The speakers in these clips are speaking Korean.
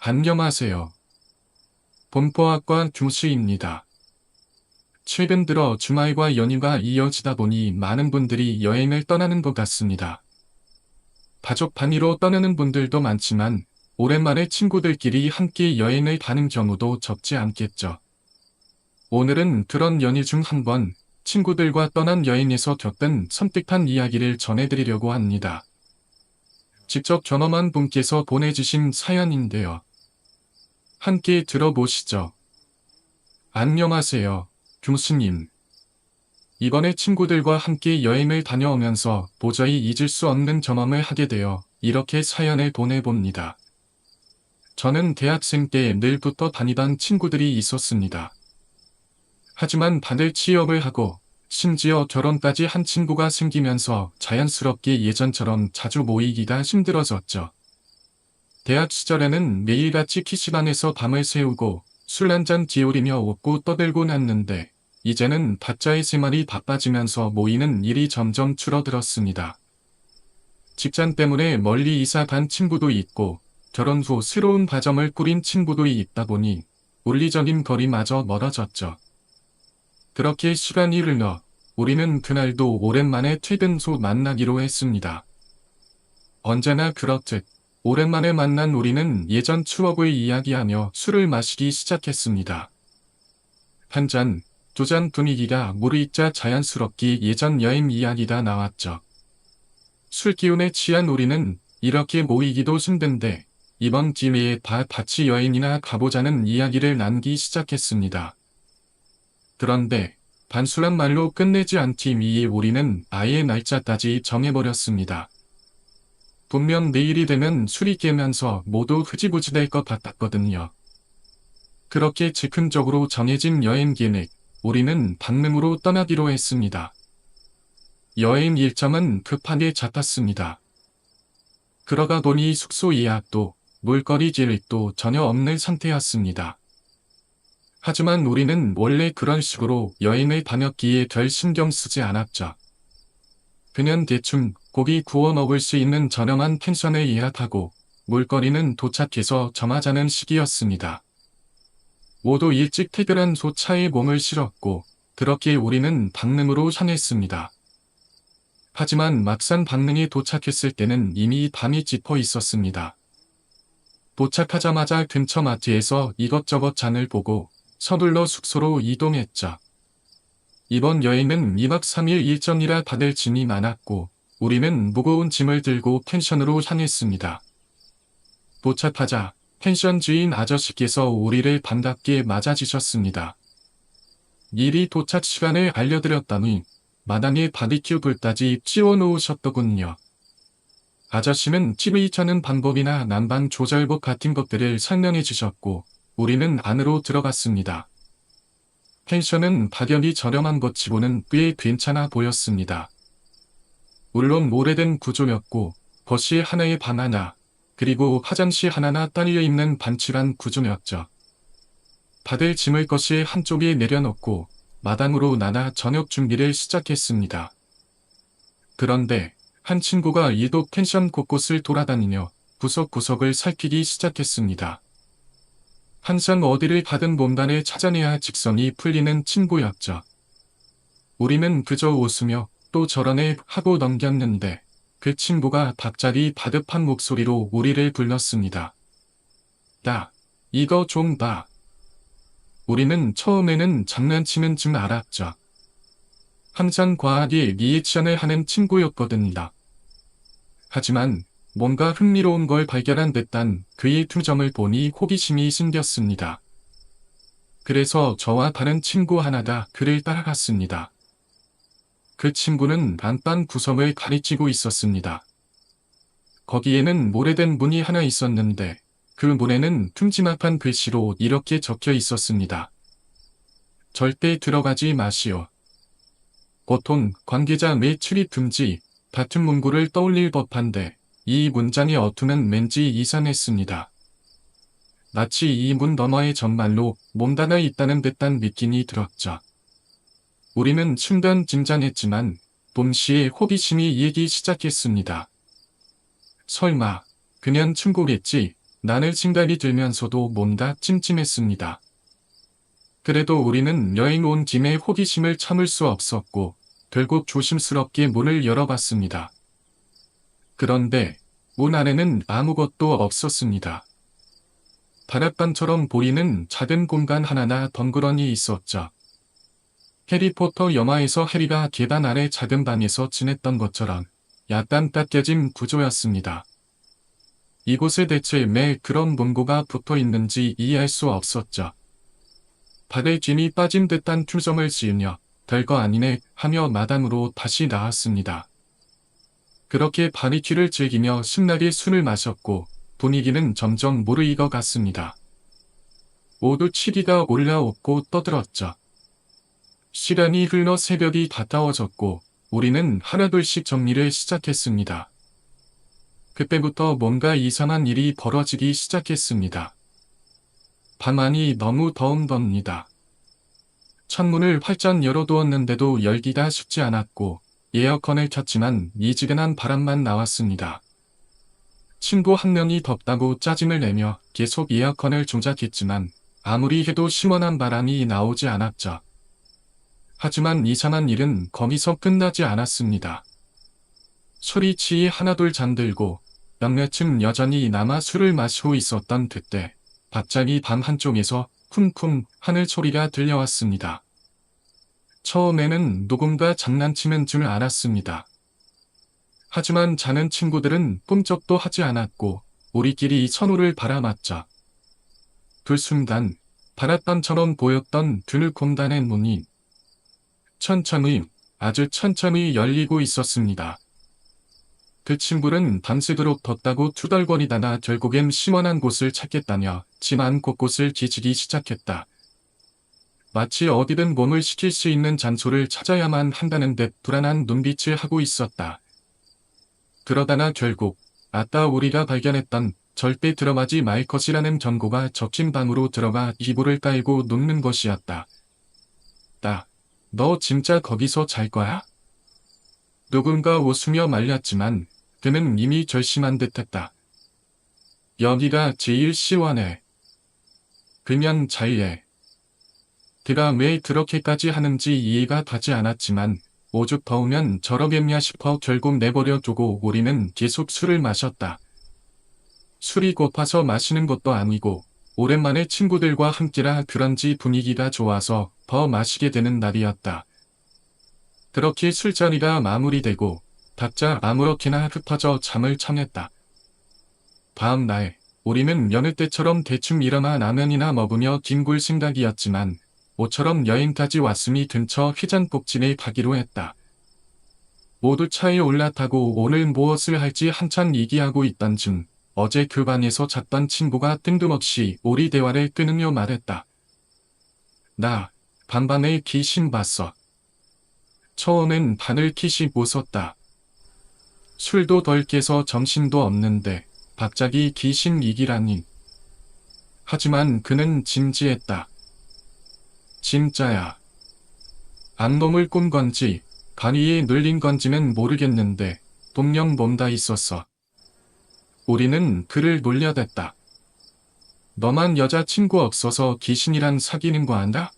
안녕하세요. 본과학과 교수입니다. 최근 들어 주말과 연휴가 이어지다 보니 많은 분들이 여행을 떠나는 것 같습니다. 가족 단위로 떠나는 분들도 많지만 오랜만에 친구들끼리 함께 여행을 가는 경우도 적지 않겠죠. 오늘은 그런 연휴 중 한 번 친구들과 떠난 여행에서 겪은 섬뜩한 이야기를 전해드리려고 합니다. 직접 경험한 분께서 보내주신 사연인데요. 함께 들어보시죠. 안녕하세요, 교수님. 이번에 친구들과 함께 여행을 다녀오면서 도저히 잊을 수 없는 경험을 하게 되어 이렇게 사연을 보내봅니다. 저는 대학생 때 늘 붙어 다니던 친구들이 있었습니다. 하지만 다들 취업을 하고 심지어 결혼까지 한 친구가 생기면서 자연스럽게 예전처럼 자주 모이기가 힘들어졌죠. 대학 시절에는 매일같이 PC방에서 밤을 새우고 술 한잔 기울이며 웃고 떠들곤 했는데 이제는 각자의 생활이 바빠지면서 모이는 일이 점점 줄어들었습니다. 직장 때문에 멀리 이사 간 친구도 있고 결혼 후 새로운 가정을 꾸린 친구도 있다 보니 물리적인 거리마저 멀어졌죠. 그렇게 시간이 흘러 우리는 그날도 오랜만에 퇴근 후 만나기로 했습니다. 언제나 그렇듯 오랜만에 만난 우리는 예전 추억을 이야기하며 술을 마시기 시작했습니다. 한 잔, 두 잔 분위기가 무르익자 자연스럽게 예전 여행 이야기가 나왔죠. 술 기운에 취한 우리는 이렇게 모이기도 힘든데 이번 기회에 다 같이 여행이나 가보자는 이야기를 나누기 시작했습니다. 그런데 단순한 말로 끝내지 않기 위해 우리는 아예 날짜까지 정해버렸습니다. 분명 내일이 되면 술이 깨면서 모두 흐지부지 될 것 같았거든요. 그렇게 즉흥적으로 정해진 여행 계획, 우리는 강릉으로 떠나기로 했습니다. 여행 일정은 급하게 잡았습니다. 그러다 보니 숙소 예약도 물거리 계획도 전혀 없는 상태였습니다. 하지만 우리는 원래 그런 식으로 여행을 다녔기에 별 신경 쓰지 않았죠. 그냥 대충 고기 구워 먹을 수 있는 저렴한 펜션을 예약하고 물거리는 도착해서 정하자는 시기였습니다. 모두 일찍 퇴근한 후 차에 몸을 실었고 그렇게 우리는 강릉으로 향했습니다. 하지만 막상 강릉에 도착했을 때는 이미 밤이 짚어 있었습니다. 도착하자마자 근처 마트에서 이것저것 장을 보고 서둘러 숙소로 이동했죠. 이번 여행은 2박 3일 일정이라 다들 짐이 많았고 우리는 무거운 짐을 들고 펜션으로 향했습니다. 도착하자 펜션 주인 아저씨께서 우리를 반갑게 맞아주셨습니다. 미리 도착 시간을 알려드렸더니 마당에 바비큐 불까지 찌워놓으셨더군요. 아저씨는 TV 켜는 방법이나 난방 조절법 같은 것들을 설명해 주셨고 우리는 안으로 들어갔습니다. 펜션은 가격이 저렴한 것 치고는 꽤 괜찮아 보였습니다. 물론 오래된 구조였고 거실 하나에 방 하나, 그리고 화장실 하나나 딸려 있는 반칠한 구조였죠. 다들 짐을 거실 한쪽에 내려놓고 마당으로 나나 저녁 준비를 시작했습니다. 그런데 한 친구가 유독 펜션 곳곳을 돌아다니며 구석구석을 살피기 시작했습니다. 항상 어디를 가든 뭔가를 찾아내야 직성이 풀리는 친구였죠. 우리는 그저 웃으며 또 저러네 하고 넘겼는데 그 친구가 갑자기 다급한 목소리로 우리를 불렀습니다. 야, 이거 좀 봐. 우리는 처음에는 장난치는 줄 알았죠. 항상 과하게 리액션을 하는 친구였거든요. 하지만 뭔가 흥미로운 걸 발견한 듯한 그의 투정을 보니 호기심이 생겼습니다. 그래서 저와 다른 친구 하나가 그를 따라갔습니다. 그 친구는 안방 구석을 가리키고 있었습니다. 거기에는 오래된 문이 하나 있었는데 그 문에는 큼지막한 글씨로 이렇게 적혀 있었습니다. 절대 들어가지 마시오. 보통 관계자 매 출입 금지 같은 문구를 떠올릴 법한데 이 문장의 어투는 왠지 이상했습니다. 마치 이 문 너머에 정말로 뭔가가 있다는 듯한 느낌이 들었죠. 우리는 순간 긴장했지만 동시에 호기심이 일기 시작했습니다. 설마 그냥 충고겠지 나눌 생각이 들면서도 뭔가 찜찜했습니다. 그래도 우리는 여행 온 김에 호기심을 참을 수 없었고 결국 조심스럽게 문을 열어봤습니다. 그런데 문 안에는 아무것도 없었습니다. 다락방처럼 보이는 작은 공간 하나나 덩그러니 있었죠. 해리포터 영화에서 해리가 계단 아래 작은 방에서 지냈던 것처럼 약간 깎여진 구조였습니다. 이곳에 대체 왜 그런 문고가 붙어 있는지 이해할 수 없었죠. 발에 짐이 빠진 듯한 투정을 지으며 별거 아니네 하며 마당으로 다시 나왔습니다. 그렇게 바리큐를 즐기며 신나게 술을 마셨고 분위기는 점점 무르익어 갔습니다. 모두 치기가 올라오고 떠들었죠. 시간이 흘러 새벽이 가까워졌고 우리는 하나둘씩 정리를 시작했습니다. 그때부터 뭔가 이상한 일이 벌어지기 시작했습니다. 밤하니 너무 더운 겁니다. 창문을 활짝 열어두었는데도 열기가 식지 않았고 에어컨을 켰지만 미지근한 바람만 나왔습니다. 친구 한 명이 덥다고 짜증을 내며 계속 에어컨을 조작했지만 아무리 해도 시원한 바람이 나오지 않았죠. 하지만 이상한 일은 거기서 끝나지 않았습니다. 술이 취해 하나둘 잠들고 몇몇은 여전히 남아 술을 마시고 있었던 그때 갑자기 밤 한쪽에서 쿵쿵 하늘 소리가 들려왔습니다. 처음에는 누군가 장난치는 줄 알았습니다. 하지만 자는 친구들은 꿈쩍도 하지 않았고 우리끼리 선호를 바라봤자 그 순간 바닷밤처럼 보였던 그늘공단의 문이 천천히 아주 천천히 열리고 있었습니다. 그 친구는 밤새도록 덥다고 투덜거리다가 결국엔 시원한 곳을 찾겠다며 집안 곳곳을 뒤지기 시작했다. 마치 어디든 몸을 식힐 수 있는 장소를 찾아야만 한다는 듯 불안한 눈빛을 하고 있었다. 그러다가 결국 아까 우리가 발견했던 절대 들어가지 말 것이라는 경고가 적힌 방으로 들어가 이불을 깔고 눕는 것이었다. 너 진짜 거기서 잘 거야? 누군가 웃으며 말렸지만 그는 이미 결심한 듯했다. 여기가 제일 시원해. 그냥 잘래. 그가 왜 그렇게까지 하는지 이해가 가지 않았지만 오죽 더우면 저러겠냐 싶어 결국 내버려 두고 우리는 계속 술을 마셨다. 술이 고파서 마시는 것도 아니고 오랜만에 친구들과 함께라 그런지 분위기가 좋아서 더 마시게 되는 날이었다. 그렇게 술자리가 마무리되고 각자 아무렇게나 흩어져 잠을 청했다. 다음 날 우리는 여느 때처럼 대충 일어나 라면이나 먹으며 뒹굴 생각이었지만 모처럼 여행까지 왔으니 근처 휘장복진에 가기로 했다. 모두 차에 올라타고 오늘 무엇을 할지 한참 얘기하고 있던 중 어제 그 방에서 잤던 친구가 뜬금없이 우리 대화를 끊으며 말했다. 나 간밤에 귀신 봤어. 처음엔 바늘 킷이 무섭다. 술도 덜 깨서 정신도 없는데 갑자기 귀신 얘기라니. 하지만 그는 진지했다. 진짜야. 악몽을 꾼 건지 간이에 눌린 건지는 모르겠는데 분명 뭔가 있었어. 우리는 그를 놀려댔다. 너만 여자친구 없어서 귀신이랑 사귀는 거 안다?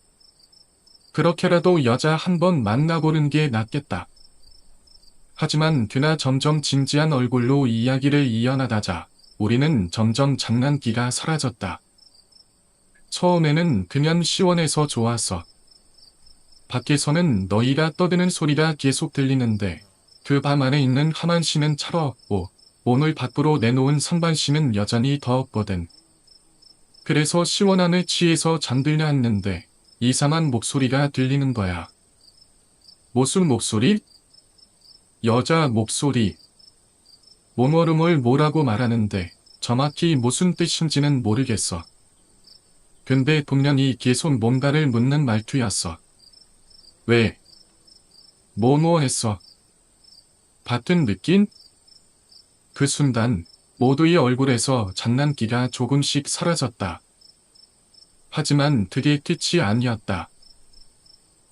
그렇게라도 여자 한 번 만나보는 게 낫겠다. 하지만 그나 점점 진지한 얼굴로 이야기를 이어나가자 우리는 점점 장난기가 사라졌다. 처음에는 그냥 시원해서 좋았어. 밖에서는 너희가 떠드는 소리가 계속 들리는데 그 밤 안에 있는 하만 씨는 차가웠고 오늘 밖으로 내놓은 상반 씨는 여전히 더웠거든. 그래서 시원함에 취해서 잠들려 했는데 이상한 목소리가 들리는 거야. 무슨 목소리? 여자 목소리. 뭐뭐름을 뭐라고 말하는데 정확히 무슨 뜻인지는 모르겠어. 근데 분명히 계속 뭔가를 묻는 말투였어. 왜? 뭐뭐 했어? 같은 느낌? 그 순간 모두의 얼굴에서 장난기가 조금씩 사라졌다. 하지만 그게 끝이 아니었다.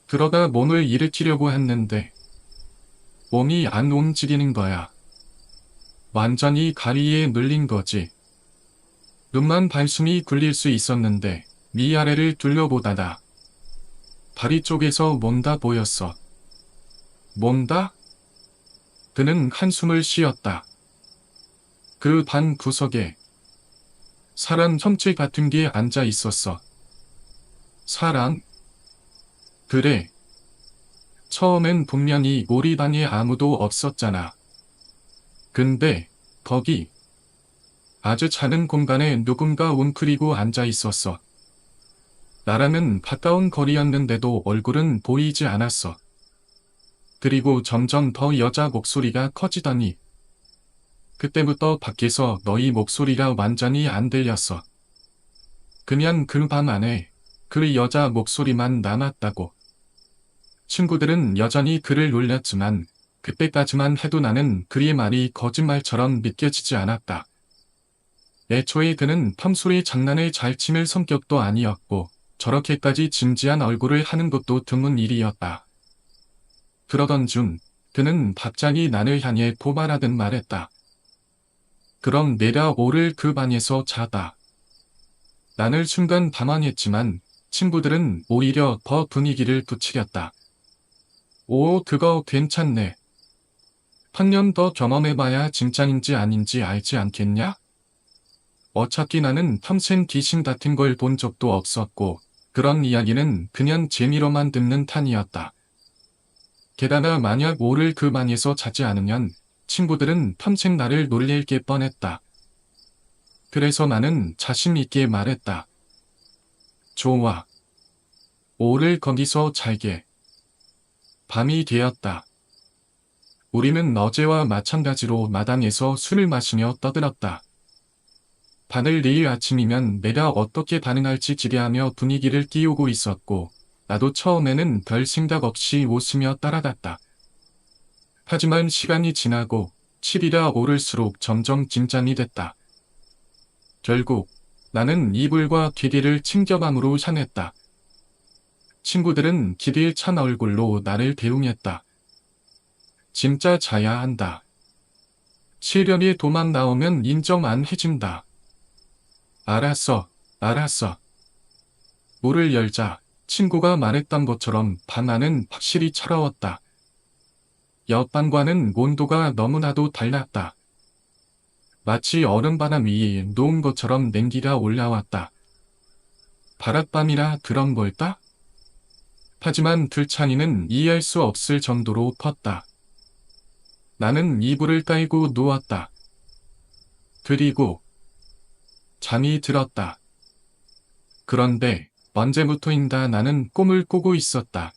그러다 몸을 일으키려고 했는데 몸이 안 움직이는 거야. 완전히 가리에 눌린 거지. 눈만 반숨이 굴릴 수 있었는데 위아래를 둘러보다가 다리 쪽에서 뭔가 보였어. 뭔가? 그는 한숨을 쉬었다. 그 반 구석에 사람 형체 같은 게 앉아 있었어. 사람? 그래. 처음엔 분명히 우리 반에 아무도 없었잖아. 근데 거기 아주 작은 공간에 누군가 웅크리고 앉아 있었어. 나랑은 가까운 거리였는데도 얼굴은 보이지 않았어. 그리고 점점 더 여자 목소리가 커지더니 그때부터 밖에서 너희 목소리가 완전히 안 들렸어. 그냥 그 밤 안에 그 여자 목소리만 남았다고. 친구들은 여전히 그를 놀렸지만 그때까지만 해도 나는 그의 말이 거짓말처럼 믿겨지지 않았다. 애초에 그는 평소에 장난을 잘 치는 성격도 아니었고 저렇게까지 진지한 얼굴을 하는 것도 드문 일이었다. 그러던 중 그는 갑자기 나를 향해 도발하듯 말했다. 그럼 내려오를 그 방에서 자다. 나는 순간 당황했지만 친구들은 오히려 더 분위기를 부추겼다. 오, 그거 괜찮네. 한 년 더 경험해봐야 진짜인지 아닌지 알지 않겠냐? 어차피 나는 평생 귀신 같은 걸 본 적도 없었고 그런 이야기는 그냥 재미로만 듣는 탄이었다. 게다가 만약 오를 그 방에서 자지 않으면 친구들은 평생 나를 놀릴 게 뻔했다. 그래서 나는 자신 있게 말했다. 좋아. 오를 거기서 잘게. 밤이 되었다. 우리는 어제와 마찬가지로 마당에서 술을 마시며 떠들었다. 다들 내일 아침이면 내가 어떻게 반응할지 기대하며 분위기를 띄우고 있었고 나도 처음에는 별 생각 없이 웃으며 따라갔다. 하지만 시간이 지나고 7이라 오를수록 점점 긴장이 됐다. 결국 나는 이불과 기대를 챙겨방으로 향했다. 친구들은 기대에 찬 얼굴로 나를 배웅했다. 진짜 자야 한다. 실력이 도망 나오면 인정 안 해준다. 알았어, 알았어. 문을 열자 친구가 말했던 것처럼 방 안은 확실히 차가웠다. 옆방과는 온도가 너무나도 달랐다. 마치 얼음바람 위에 놓은 것처럼 냉기가 올라왔다. 바랏밤이라 그런 걸까? 하지만 들창이는 이해할 수 없을 정도로 컸다. 나는 이불을 깔고 누웠다. 그리고 잠이 들었다. 그런데 언제부터인가 나는 꿈을 꾸고 있었다.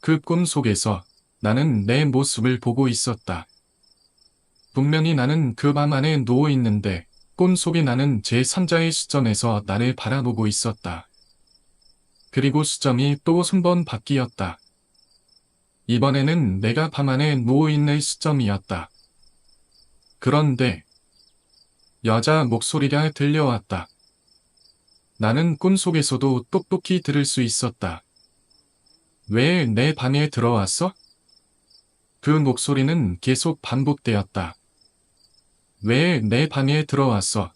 그 꿈 속에서 나는 내 모습을 보고 있었다. 분명히 나는 그 밤 안에 누워 있는데 꿈 속에 나는 제3자의 시점에서 나를 바라보고 있었다. 그리고 시점이 또 한 번 바뀌었다. 이번에는 내가 밤 안에 누워있는 시점이었다. 그런데 여자 목소리가 들려왔다. 나는 꿈속에서도 똑똑히 들을 수 있었다. 왜 내 방에 들어왔어? 그 목소리는 계속 반복되었다. 왜 내 방에 들어왔어?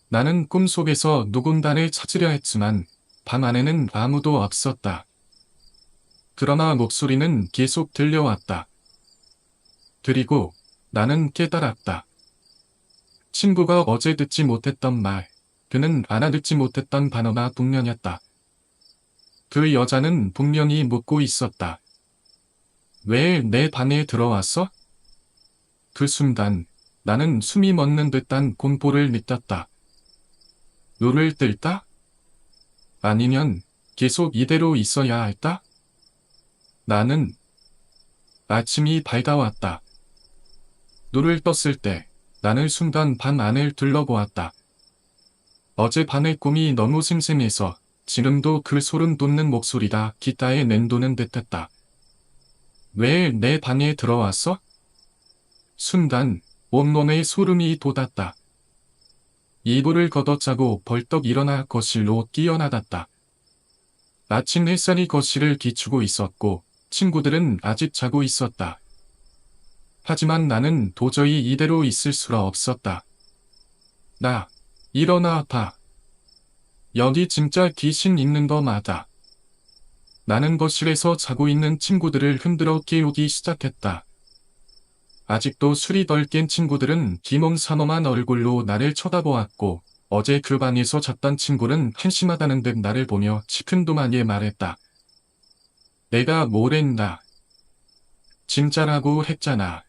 나는 꿈속에서 누군가를 찾으려 했지만 방 안에는 아무도 없었다. 그러나 목소리는 계속 들려왔다. 그리고 나는 깨달았다. 친구가 어제 듣지 못했던 말, 그는 알아듣지 못했던 단어가 분명했다. 그 여자는 분명히 묻고 있었다. 왜 내 방에 들어왔어? 그 순간 나는 숨이 멎는 듯한 공포를 느꼈다. 눈을 뜰까? 아니면 계속 이대로 있어야 할까? 나는 아침이 밝아왔다. 눈을 떴을 때 나는 순간 방 안을 둘러보았다. 어젯밤의 꿈이 너무 생생해서 지금도 그 소름 돋는 목소리가 귓가에 맴도는 듯했다. 왜 내 방에 들어왔어? 순간 온몸에 소름이 돋았다. 이불을 걷어차고 벌떡 일어나 거실로 뛰어나갔다. 아침 햇살이 거실을 비추고 있었고 친구들은 아직 자고 있었다. 하지만 나는 도저히 이대로 있을 수가 없었다. 나 일어나 봐. 여기 진짜 귀신 있는 거 맞아. 나는 거실에서 자고 있는 친구들을 흔들어 깨우기 시작했다. 아직도 술이 덜 깬 친구들은 기몽사몽한 얼굴로 나를 쳐다보았고, 어제 그 방에서 잤던 친구는 한심하다는 듯 나를 보며 시큰둥하게 말했다. 내가 뭐랬나? 진짜라고 했잖아.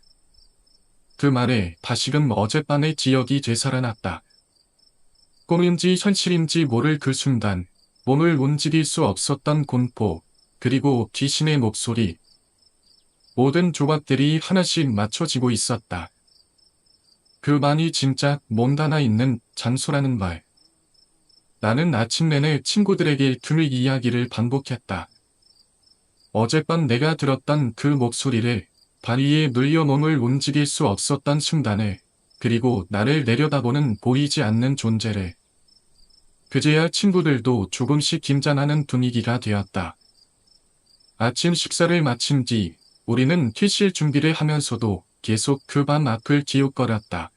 그 말에 다시금 어젯밤의 기억이 되살아났다. 꿈인지 현실인지 모를 그 순간, 몸을 움직일 수 없었던 공포, 그리고 귀신의 목소리. 모든 조각들이 하나씩 맞춰지고 있었다. 그 방이 진짜 몬다나 있는 장소라는 말. 나는 아침 내내 친구들에게 그 이야기를 반복했다. 어젯밤 내가 들었던 그 목소리를, 다리에 눌려 몸을 움직일 수 없었던 순간을, 그리고 나를 내려다보는 보이지 않는 존재를. 그제야 친구들도 조금씩 긴장하는 분위기가 되었다. 아침 식사를 마친 뒤 우리는 퇴실 준비를 하면서도 계속 그 밤 앞을 기웃거렸다.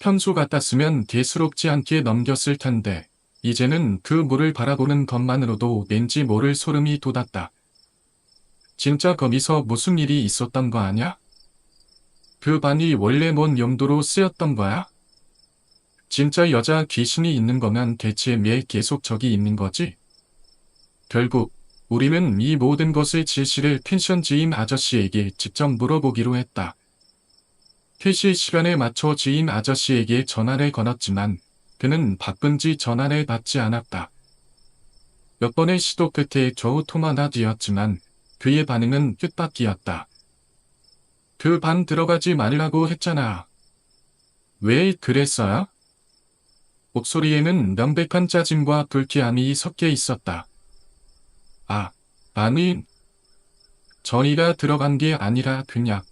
평소 같았으면 대수롭지 않게 넘겼을 텐데 이제는 그 물을 바라보는 것만으로도 왠지 모를 소름이 돋았다. 진짜 거기서 무슨 일이 있었던 거 아냐? 그 방이 원래 뭔 용도로 쓰였던 거야? 진짜 여자 귀신이 있는 거면 대체 왜 계속 저기 있는 거지? 결국 우리는 이 모든 것의 진실을 펜션 지인 아저씨에게 직접 물어보기로 했다. 퇴실 시간에 맞춰 지인 아저씨에게 전화를 걸었지만 그는 바쁜지 전화를 받지 않았다. 몇 번의 시도 끝에 겨우 통화가 되었지만 그의 반응은 뜻밖이었다. 그 방 들어가지 말라고 했잖아. 왜 그랬어요? 목소리에는 명백한 짜증과 불쾌함이 섞여 있었다. 아, 아니, 저희가 들어간 게 아니라 그냥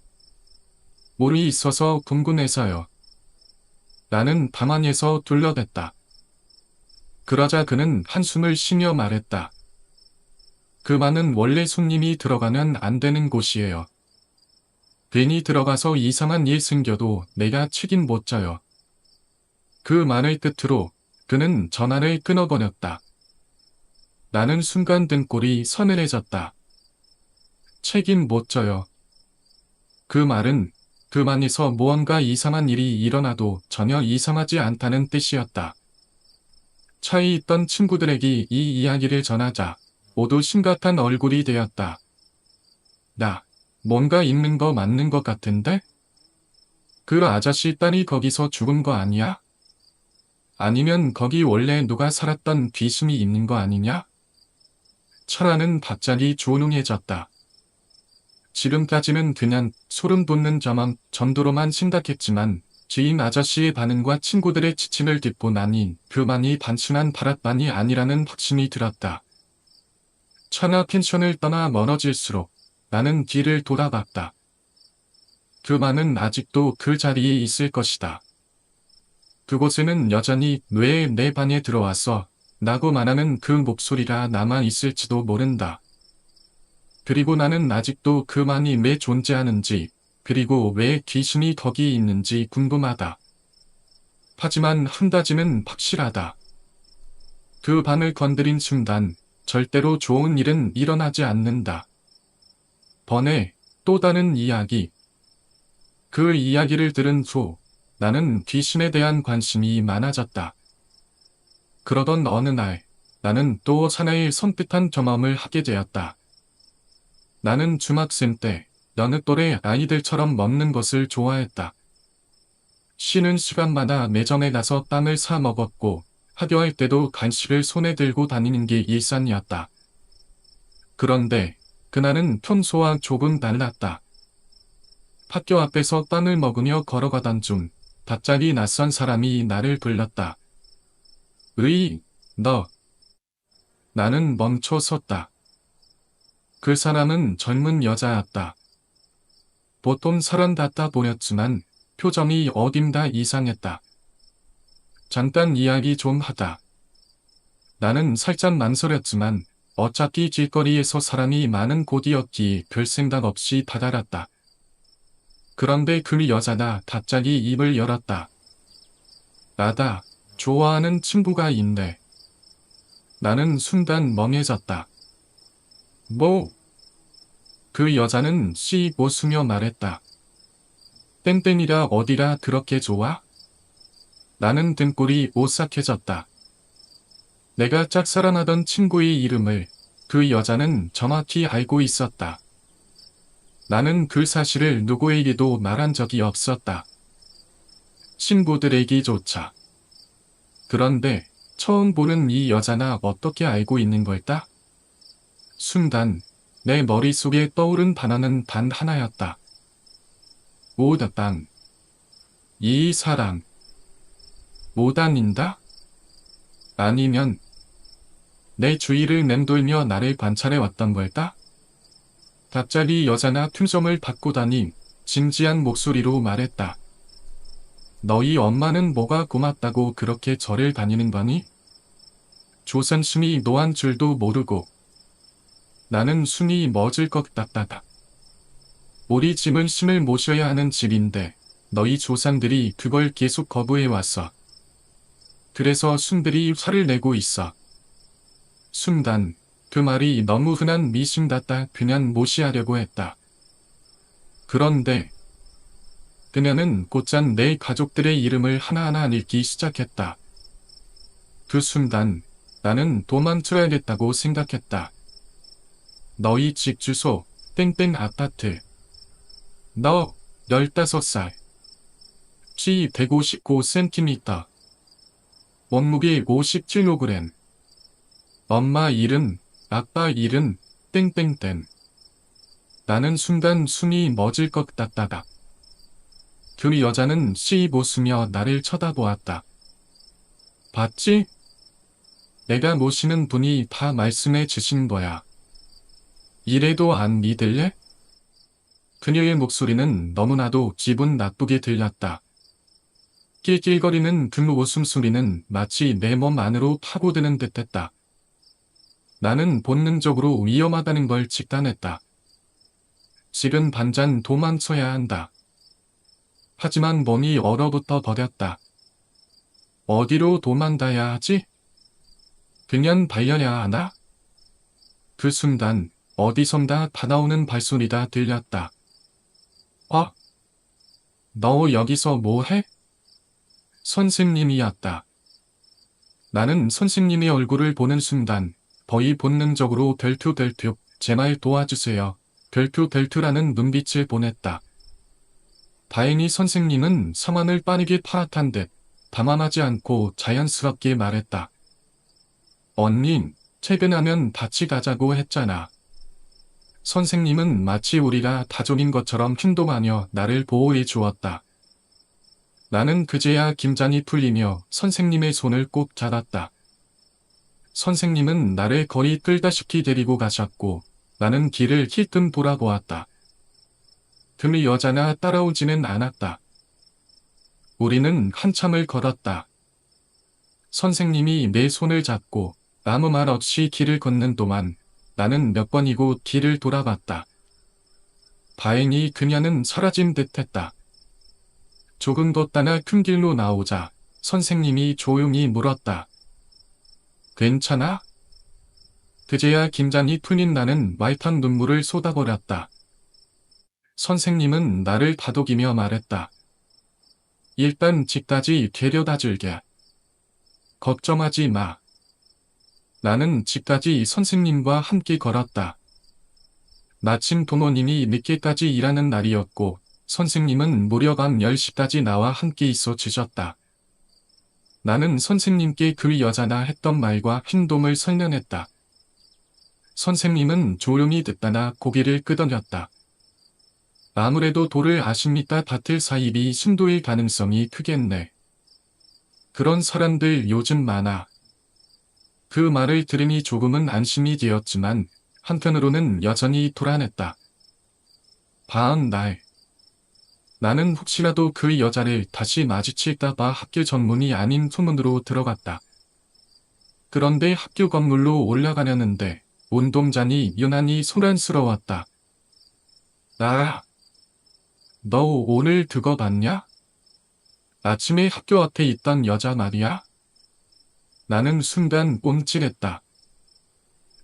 물이 있어서 궁금해서요. 나는 방안에서 둘러댔다. 그러자 그는 한숨을 쉬며 말했다. 그 방은 원래 손님이 들어가면 안 되는 곳이에요. 괜히 들어가서 이상한 일 생겨도 내가 책임 못 져요. 그 말을 끝으로 그는 전화를 끊어버렸다. 나는 순간 등골이 서늘해졌다. 책임 못 져요. 그 말은 그 방에서 무언가 이상한 일이 일어나도 전혀 이상하지 않다는 뜻이었다. 차에 있던 친구들에게 이 이야기를 전하자 모두 심각한 얼굴이 되었다. 나, 뭔가 있는 거 맞는 것 같은데? 그 아저씨 딸이 거기서 죽은 거 아니야? 아니면 거기 원래 누가 살았던 귀신이 있는 거 아니냐? 철아는 갑자기 조용해졌다. 지금까지는 그냥 소름 돋는 점원 정도로만 생각했지만 주인 아저씨의 반응과 친구들의 지침을 듣고 나니 그만이 단순한 바랏반이 아니라는 확신이 들었다. 천하 펜션을 떠나 멀어질수록 나는 뒤를 돌아봤다. 그만은 아직도 그 자리에 있을 것이다. 그곳에는 여전히 왜 내 방에 들어와서 라고 말하는 그 목소리가 남아 있을지도 모른다. 그리고 나는 아직도 그만이 왜 존재하는지, 그리고 왜 귀신이 거기 있는지 궁금하다. 하지만 한 가지는 확실하다. 그 방을 건드린 순간 절대로 좋은 일은 일어나지 않는다. 번에 또 다른 이야기. 그 이야기를 들은 후 나는 귀신에 대한 관심이 많아졌다. 그러던 어느 날 나는 또 하나의 섬뜩한 경험을 하게 되었다. 나는 중학생 때 여느 또래 아이들처럼 먹는 것을 좋아했다. 쉬는 시간마다 매점에 가서 빵을 사 먹었고 학교할 때도 간식을 손에 들고 다니는 게 일상이었다. 그런데 그날은 평소와 조금 달랐다. 학교 앞에서 빵을 먹으며 걸어가던 중 갑자기 낯선 사람이 나를 불렀다. 너. 나는 멈춰 섰다. 그 사람은 젊은 여자였다. 보통 사람 같아 보였지만 표정이 어딘가 이상했다. 잠깐 이야기 좀 하다. 나는 살짝 망설였지만 어차피 길거리에서 사람이 많은 곳이었기에 별 생각 없이 다가갔다. 그런데 그 여자가 갑자기 입을 열었다. 나다. 좋아하는 친구가 있네. 나는 순간 멍해졌다. 뭐? 그 여자는 씩 웃으며 말했다. 땡땡이라 어디라 그렇게 좋아? 나는 등골이 오싹해졌다. 내가 짝사랑하던 친구의 이름을 그 여자는 정확히 알고 있었다. 나는 그 사실을 누구에게도 말한 적이 없었다. 친구들에게조차. 그런데 처음 보는 이 여자나 어떻게 알고 있는 걸까? 순간 내 머릿속에 떠오른 단어는 단 하나였다. 오다빵. 이 사람. 못 다닌다? 아니면 내 주위를 맴돌며 나를 관찰해 왔던 걸까? 갑자기 여자가 틈점을 받고다니 진지한 목소리로 말했다. 너희 엄마는 뭐가 고맙다고 그렇게 절을 다니는 거니? 조선심이 노한 줄도 모르고. 나는 숨이 멎을 것 같다다. 우리 집은 신을 모셔야 하는 집인데 너희 조상들이 그걸 계속 거부해 왔어. 그래서 순들이 화를 내고 있어. 순간 그 말이 너무 흔한 미신 같다 그냥 무시하려고 했다. 그런데 그녀는 곧장 내 가족들의 이름을 하나하나 읽기 시작했다. 그 순간 나는 도망쳐야겠다고 생각했다. 너희 집 주소 땡땡 아파트. 너 15살. 키 159cm. 몸무게 57kg. 엄마 이름, 아빠 이름, 땡땡땡. 나는 순간 숨이 멎을 것 같다다. 그 여자는 씩 웃으며 나를 쳐다보았다. 봤지? 내가 모시는 분이 다 말씀해 주신 거야. 이래도 안 믿을래? 그녀의 목소리는 너무나도 기분 나쁘게 들렸다. 낄낄거리는 그 웃음소리는 마치 내 몸 안으로 파고드는 듯했다. 나는 본능적으로 위험하다는 걸 직감했다. 지금 반잔 도망쳐야 한다. 하지만 몸이 얼어붙어 버렸다. 어디로 도망가야 하지? 그냥 달려야 하나? 그 순간 어디선가 다가오는 발소리가 들렸다. 너 여기서 뭐해? 선생님이었다. 나는 선생님의 얼굴을 보는 순간 거의 본능적으로 델투델투 제발 도와주세요. 델투델투라는 눈빛을 보냈다. 다행히 선생님은 상황을 빠르게 파악한 듯 담아하지 않고 자연스럽게 말했다. 언니, 퇴근하면 같이 가자고 했잖아. 선생님은 마치 우리가 가족인 것처럼 행동하며 나를 보호해 주었다. 나는 그제야 긴장이 풀리며 선생님의 손을 꼭 잡았다. 선생님은 나를 거리 끌다시피 데리고 가셨고 나는 길을 힐끔 돌아보았다. 그 여자가 따라오지는 않았다. 우리는 한참을 걸었다. 선생님이 내 손을 잡고 아무 말 없이 길을 걷는 동안 나는 몇 번이고 뒤를 돌아봤다. 다행히 그녀는 사라진 듯했다. 조금 걷다가 큰 길로 나오자 선생님이 조용히 물었다. 괜찮아? 그제야 긴장이 풀린 나는 말탄 눈물을 쏟아버렸다. 선생님은 나를 다독이며 말했다. 일단 집까지 데려다 줄게. 걱정하지 마. 나는 집까지 선생님과 함께 걸었다. 마침 부모님이 늦게까지 일하는 날이었고 선생님은 무려 밤 10시까지 나와 함께 있어 주셨다. 나는 선생님께 그 여자나 했던 말과 행동을 설명했다. 선생님은 조용히 듣다가 고개를 끄덕였다. 아무래도 돌을 아십니까 밭을 사입이 신도일 가능성이 크겠네. 그런 사람들 요즘 많아. 그 말을 들으니 조금은 안심이 되었지만 한편으로는 여전히 불안했다. 다음 날 나는 혹시라도 그 여자를 다시 마주칠까봐 학교 정문이 아닌 소문으로 들어갔다. 그런데 학교 건물로 올라가려는데 운동장이 유난히 소란스러웠다. 너 오늘 그거 봤냐? 아침에 학교 앞에 있던 여자 말이야? 나는 순간 꼼찔했다.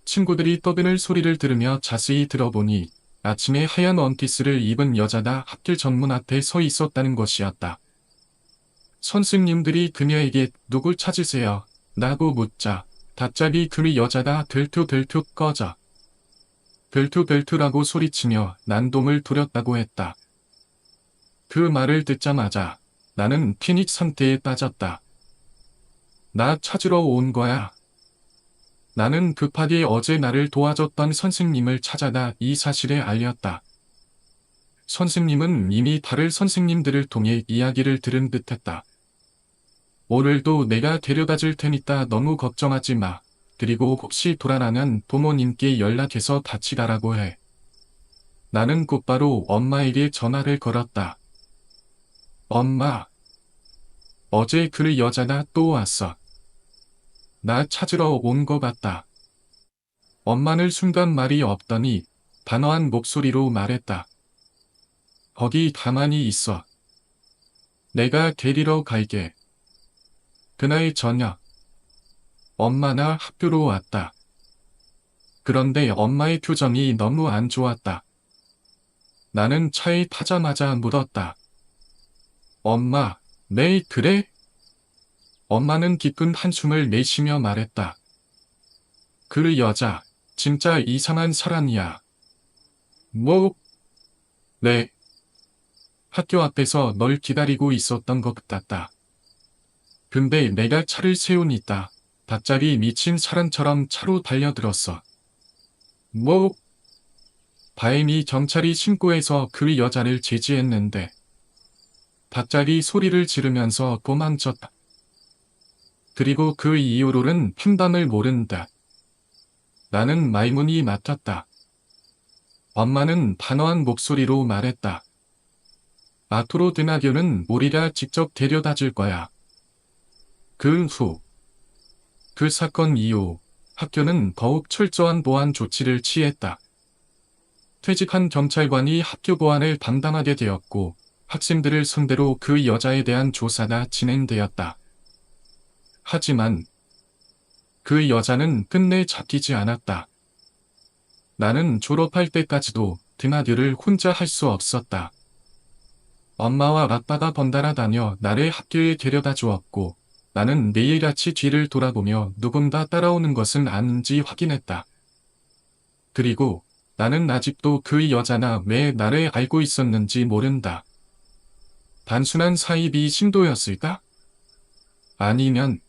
친구들이 떠드는 소리를 들으며 자세히 들어보니 아침에 하얀 원피스를 입은 여자가 학교 정문 앞에 서 있었다는 것이었다. 선생님들이 그녀에게 누굴 찾으세요? 라고 묻자 갑자기 그 여자가 들투들투 꺼져. 들투들투라고 소리치며 난동을 부렸다고 했다. 그 말을 듣자마자 나는 피닉 상태에 빠졌다. 나 찾으러 온 거야. 나는 급하게 어제 나를 도와줬던 선생님을 찾아다 이 사실을 알렸다. 선생님은 이미 다른 선생님들을 통해 이야기를 들은 듯했다. 오늘도 내가 데려다 줄 테니까 너무 걱정하지 마. 그리고 혹시 돌아나면 부모님께 연락해서 같이 가라고 해. 나는 곧바로 엄마에게 전화를 걸었다. 엄마. 어제 그 여자가 또 왔어. 나 찾으러 온 거 같다. 엄마는 순간 말이 없더니 단호한 목소리로 말했다. 거기 가만히 있어. 내가 데리러 갈게. 그날 저녁. 엄마 나 학교로 왔다. 그런데 엄마의 표정이 너무 안 좋았다. 나는 차에 타자마자 물었다. 엄마, 네, 그래? 엄마는 깊은 한숨을 내쉬며 말했다. 그 여자, 진짜 이상한 사람이야. 뭐? 네. 학교 앞에서 널 기다리고 있었던 것 같다. 근데 내가 차를 세우니까 갑자기 미친 사람처럼 차로 달려들었어. 뭐? 다행히 경찰이 신고해서 그 여자를 제지했는데 갑자기 소리를 지르면서 도망쳤다. 그리고 그 이후로는 판단을 모른다. 나는 말문이 막혔다. 엄마는 단호한 목소리로 말했다. 앞으로 등하교는 우리가 직접 데려다 줄 거야. 그 후, 그 사건 이후 학교는 더욱 철저한 보안 조치를 취했다. 퇴직한 경찰관이 학교 보안을 담당하게 되었고 학생들을 상대로 그 여자에 대한 조사가 진행되었다. 하지만 그 여자는 끝내 잡히지 않았다. 나는 졸업할 때까지도 등하교를 혼자 할 수 없었다. 엄마와 아빠가 번갈아 다녀 나를 학교에 데려다 주었고 나는 매일같이 뒤를 돌아보며 누군가 따라오는 것은 아닌지 확인했다. 그리고 나는 아직도 그 여자가 왜 나를 알고 있었는지 모른다. 단순한 사입이 신도였을까? 아니면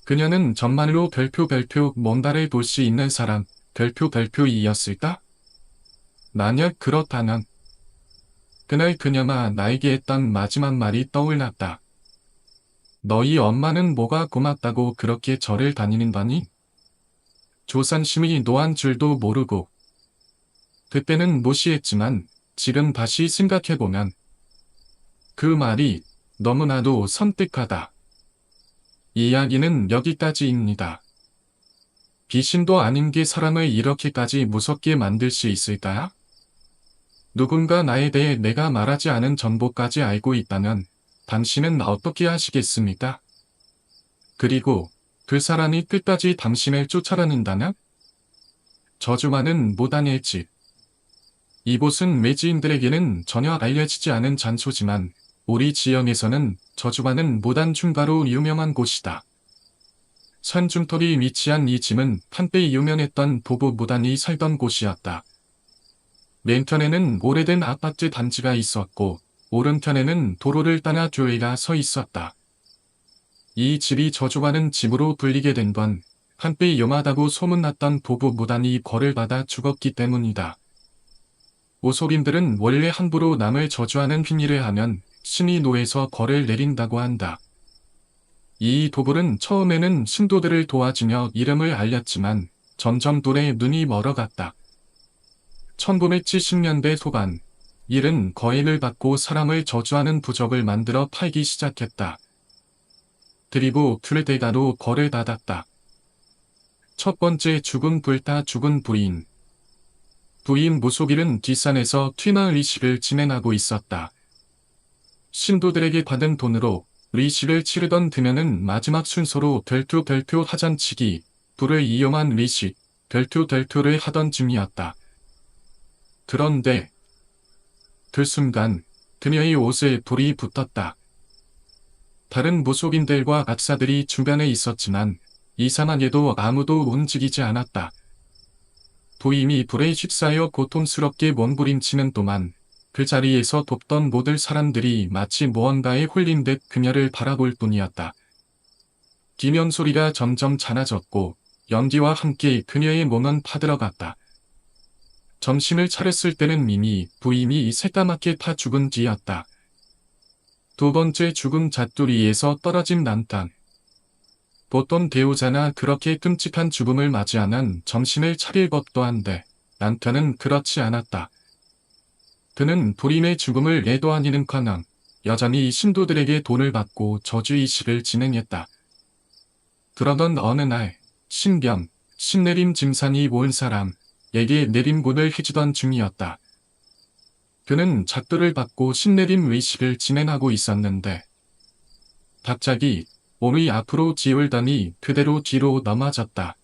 그녀는 정말로 별표 뭔가를 볼 수 있는 사람 별표이었을까? 만약 그렇다면 그날 그녀가 나에게 했던 마지막 말이 떠올랐다. 너희 엄마는 뭐가 고맙다고 그렇게 절을 다니는 거니? 조산심이 노한 줄도 모르고. 그때는 무시했지만 지금 다시 생각해보면 그 말이 너무나도 섬뜩하다. 이야기는 여기까지입니다. 귀신도 아닌 게 사람을 이렇게까지 무섭게 만들 수 있을까요? 누군가 나에 대해 내가 말하지 않은 정보까지 알고 있다면 당신은 어떻게 하시겠습니까? 그리고 그 사람이 끝까지 당신을 쫓아다닌다면? 저주받은 무당의 집. 이곳은 외지인들에게는 전혀 알려지지 않은 장소지만 우리 지역에서는 저주받은 무당 춤가로 유명한 곳이다. 산중턱이 위치한 이 집은 한때 유명했던 보부 무당이 살던 곳이었다. 왼편에는 오래된 아파트 단지가 있었고 오른편에는 도로를 따라 교회가 서 있었다. 이 집이 저주받은 집으로 불리게 된 건 한때 위험하다고 소문났던 보부 무당이 벌을 받아 죽었기 때문이다. 오속인들은 원래 함부로 남을 저주하는 행위를 하면 신이 노해서 벌을 내린다고 한다. 이 도불은 처음에는 신도들을 도와주며 이름을 알렸지만 점점 돌에 눈이 멀어갔다. 1970년대 초반, 일은 거인을 받고 사람을 저주하는 부적을 만들어 팔기 시작했다. 그리고 그 대가로 벌을 받았다. 첫 번째 죽은 불타 죽은 부인. 부인 무속일은 뒷산에서 튀나 의식을 진행하고 있었다. 신도들에게 받은 돈으로 리씨를 치르던 그녀는 마지막 순서로 델투 하잔치기, 불을 이용한 리씨, 델투를 하던 중이었다. 그런데 그 순간 그녀의 옷에 불이 붙었다. 다른 무속인들과 악사들이 주변에 있었지만 이상하게도 아무도 움직이지 않았다. 부임이 불에 휩싸여 고통스럽게 몸부림치는 동안 그 자리에서 돕던 모든 사람들이 마치 무언가에 홀린 듯 그녀를 바라볼 뿐이었다. 기면 소리가 점점 잦아졌고 연기와 함께 그녀의 몸은 파들어갔다. 정신을 차렸을 때는 이미 부임이 새까맣게 타 죽은 뒤였다. 두 번째 죽음 잣두리에서 떨어진 난탄. 보통 배우자나 그렇게 끔찍한 죽음을 맞이하면 정신을 차릴 법도 한데 난탄은 그렇지 않았다. 그는 부임의 죽음을 애도하기는커녕 여전히 신도들에게 돈을 받고 저주의식을 진행했다. 그러던 어느 날 신겸, 신내림 증상이 온 사람에게 내림굿을 해주던 중이었다. 그는 잣도를 받고 신내림 의식을 진행하고 있었는데 갑자기 몸이 앞으로 기울더니 그대로 뒤로 넘어졌다.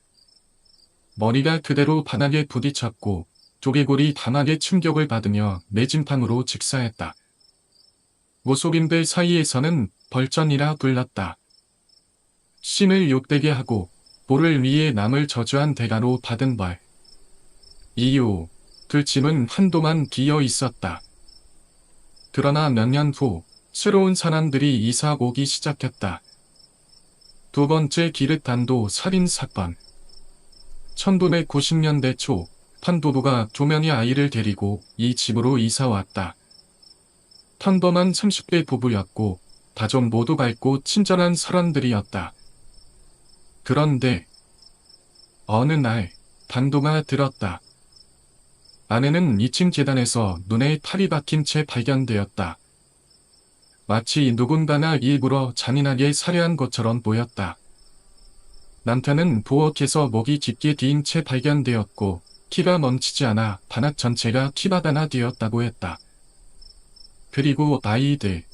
머리가 그대로 바닥에 부딪혔고 조개골이 강하게 충격을 받으며 매진탕으로 직사했다. 무속인들 사이에서는 벌전이라 불렀다. 신을 욕되게 하고 볼을 위해 남을 저주한 대가로 받은 벌. 이후 그 집은 한동안 비어 있었다. 그러나 몇 년 후 새로운 사람들이 이사 오기 시작했다. 두 번째 기르탄도 살인사건. 1990년대 초 판부부가 조명의 아이를 데리고 이 집으로 이사 왔다. 평범한 30대 부부였고 가족 모두 밝고 친절한 사람들이었다. 그런데 어느 날 단도가 들었다. 아내는 2층 계단에서 눈에 탈이 박힌 채 발견되었다. 마치 누군가가 일부러 잔인하게 살해한 것처럼 보였다. 남편은 부엌에서 목이 깊게 뒤인 채 발견되었고 피가 멈추지 않아 반학 전체가 피바다나 되었다고 했다. 그리고 아이들.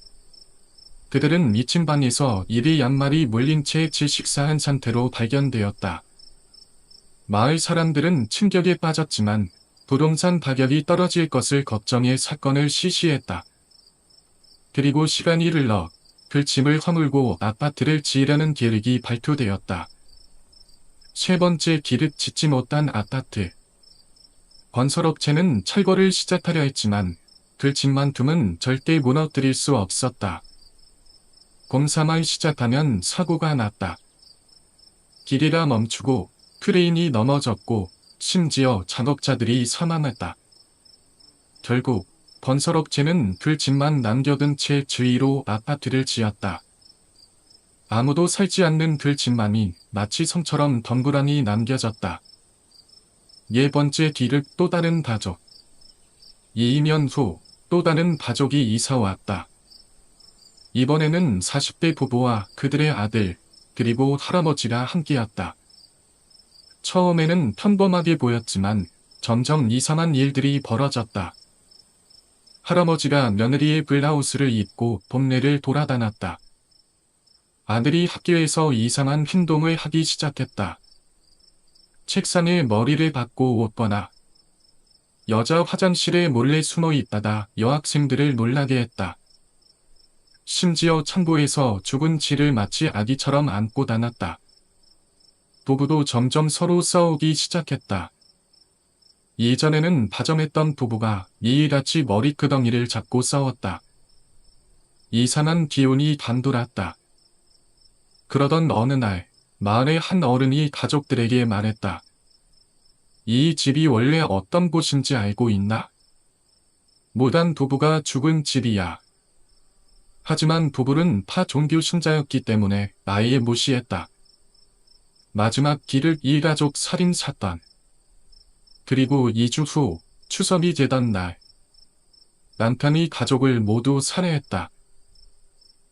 그들은 2층 방에서 이리 양말이 물린 채 질식사한 상태로 발견되었다. 마을 사람들은 충격에 빠졌지만 부동산 가격이 떨어질 것을 걱정해 사건을 시시했다. 그리고 시간이 흘러 그 짐을 허물고 아파트를 지으려는 계획이 발표되었다. 세 번째 기륵 짓지 못한 아파트. 건설업체는 철거를 시작하려 했지만 그 집만큼은 절대 무너뜨릴 수 없었다. 공사만 시작하면 사고가 났다. 길이가 멈추고 크레인이 넘어졌고 심지어 작업자들이 사망했다. 결국 건설업체는 그 집만 남겨둔 채 주위로 아파트를 지었다. 아무도 살지 않는 그 집만이 마치 성처럼 덩그러니 남겨졌다. 네 번째 기륵 또 다른 가족. 2년 후 또 다른 가족이 이사왔다. 이번에는 40대 부부와 그들의 아들, 그리고 할아버지가 함께였다. 처음에는 평범하게 보였지만 점점 이상한 일들이 벌어졌다. 할아버지가 며느리의 블라우스를 입고 동네를 돌아다녔다. 아들이 학교에서 이상한 행동을 하기 시작했다. 책상에 머리를 박고 웃거나 여자 화장실에 몰래 숨어 있다가 여학생들을 놀라게 했다. 심지어 창고에서 죽은 쥐를 마치 아기처럼 안고 다녔다. 부부도 점점 서로 싸우기 시작했다. 예전에는 다정했던 부부가 매일같이 머리끄덩이를 잡고 싸웠다. 이상한 기운이 감돌았다. 그러던 어느 날 마을의 한 어른이 가족들에게 말했다. 이 집이 원래 어떤 곳인지 알고 있나? 무단 부부가 죽은 집이야. 하지만 부부는 파종교 신자였기 때문에 아예 무시했다. 마지막 기륵 일가족 살인사건. 그리고 2주 후 추석이 되던 날 남편이 가족을 모두 살해했다.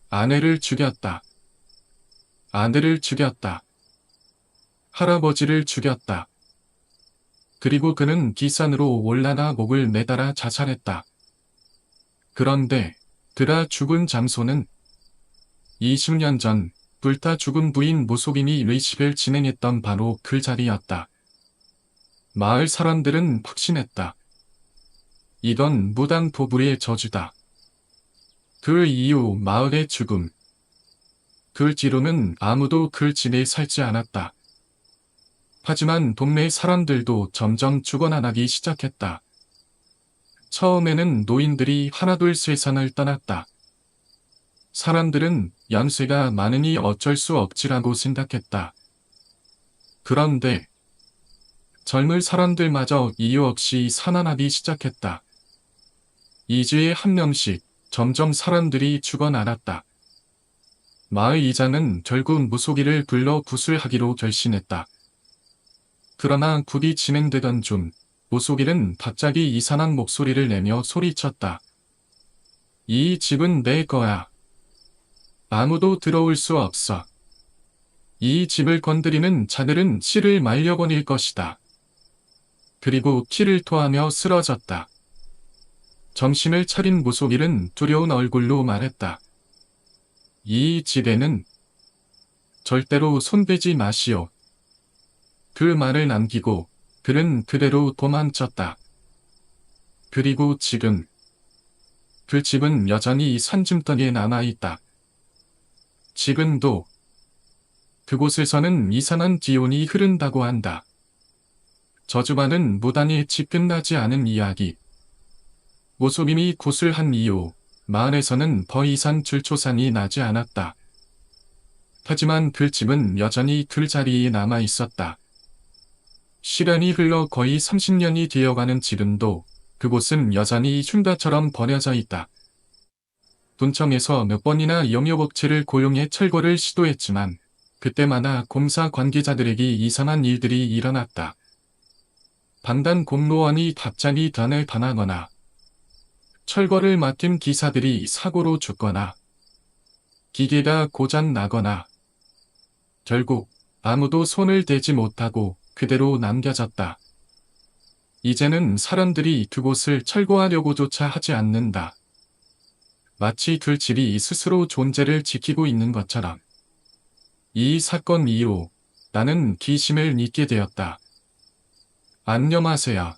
아내를 죽였다. 아들을 죽였다. 할아버지를 죽였다. 그리고 그는 기산으로 올라가 목을 매달아 자살했다. 그런데 그가 죽은 장소는 20년 전 불타 죽은 부인 무속인이 의식을 진행했던 바로 그 자리였다. 마을 사람들은 확신했다. 이건 무당 도불의 저주다. 그 이후 마을의 죽음. 그 뒤로는 아무도 그 집에 살지 않았다. 하지만 동네 사람들도 점점 죽어나가기 시작했다. 처음에는 노인들이 하나둘 세상을 떠났다. 사람들은 연세가 많으니 어쩔 수 없지라고 생각했다. 그런데 젊은 사람들마저 이유 없이 살아나기 시작했다. 2주에 한 명씩 점점 사람들이 죽어나갔다. 마을 이장은 결국 무속인을 불러 구술하기로 결심했다. 그러나 굿이 진행되던 중 무속인은 갑자기 이상한 목소리를 내며 소리쳤다. 이 집은 내 거야. 아무도 들어올 수 없어. 이 집을 건드리는 자들은 씨를 말려버릴 것이다. 그리고 피를 토하며 쓰러졌다. 정신을 차린 무속인은 두려운 얼굴로 말했다. 이 집에는 절대로 손대지 마시오. 그 말을 남기고 그는 그대로 도망쳤다. 그리고 지금 그 집은 여전히 산짐덩이에 남아있다. 지금도 그곳에서는 이상한 기운이 흐른다고 한다. 저주받은 무당의 집 끝나지 않은 이야기. 무속인이 구슬한 이후 마을에서는 더 이상 줄초상이 나지 않았다. 하지만 그 집은 여전히 그 자리에 남아 있었다. 시간이 흘러 거의 30년이 되어가는 지금도 그곳은 여전히 흉가처럼 버려져 있다. 분청에서 몇 번이나 영유업체를 고용해 철거를 시도했지만 그때마다 공사 관계자들에게 이상한 일들이 일어났다. 방단 공무원이 갑자기 단을 당하거나 철거를 맡은 기사들이 사고로 죽거나 기계가 고장 나거나 결국 아무도 손을 대지 못하고 그대로 남겨졌다. 이제는 사람들이 그곳을 철거하려고조차 하지 않는다. 마치 그 집이 스스로 존재를 지키고 있는 것처럼. 이 사건 이후 나는 귀신을 믿게 되었다. 안녕하세요.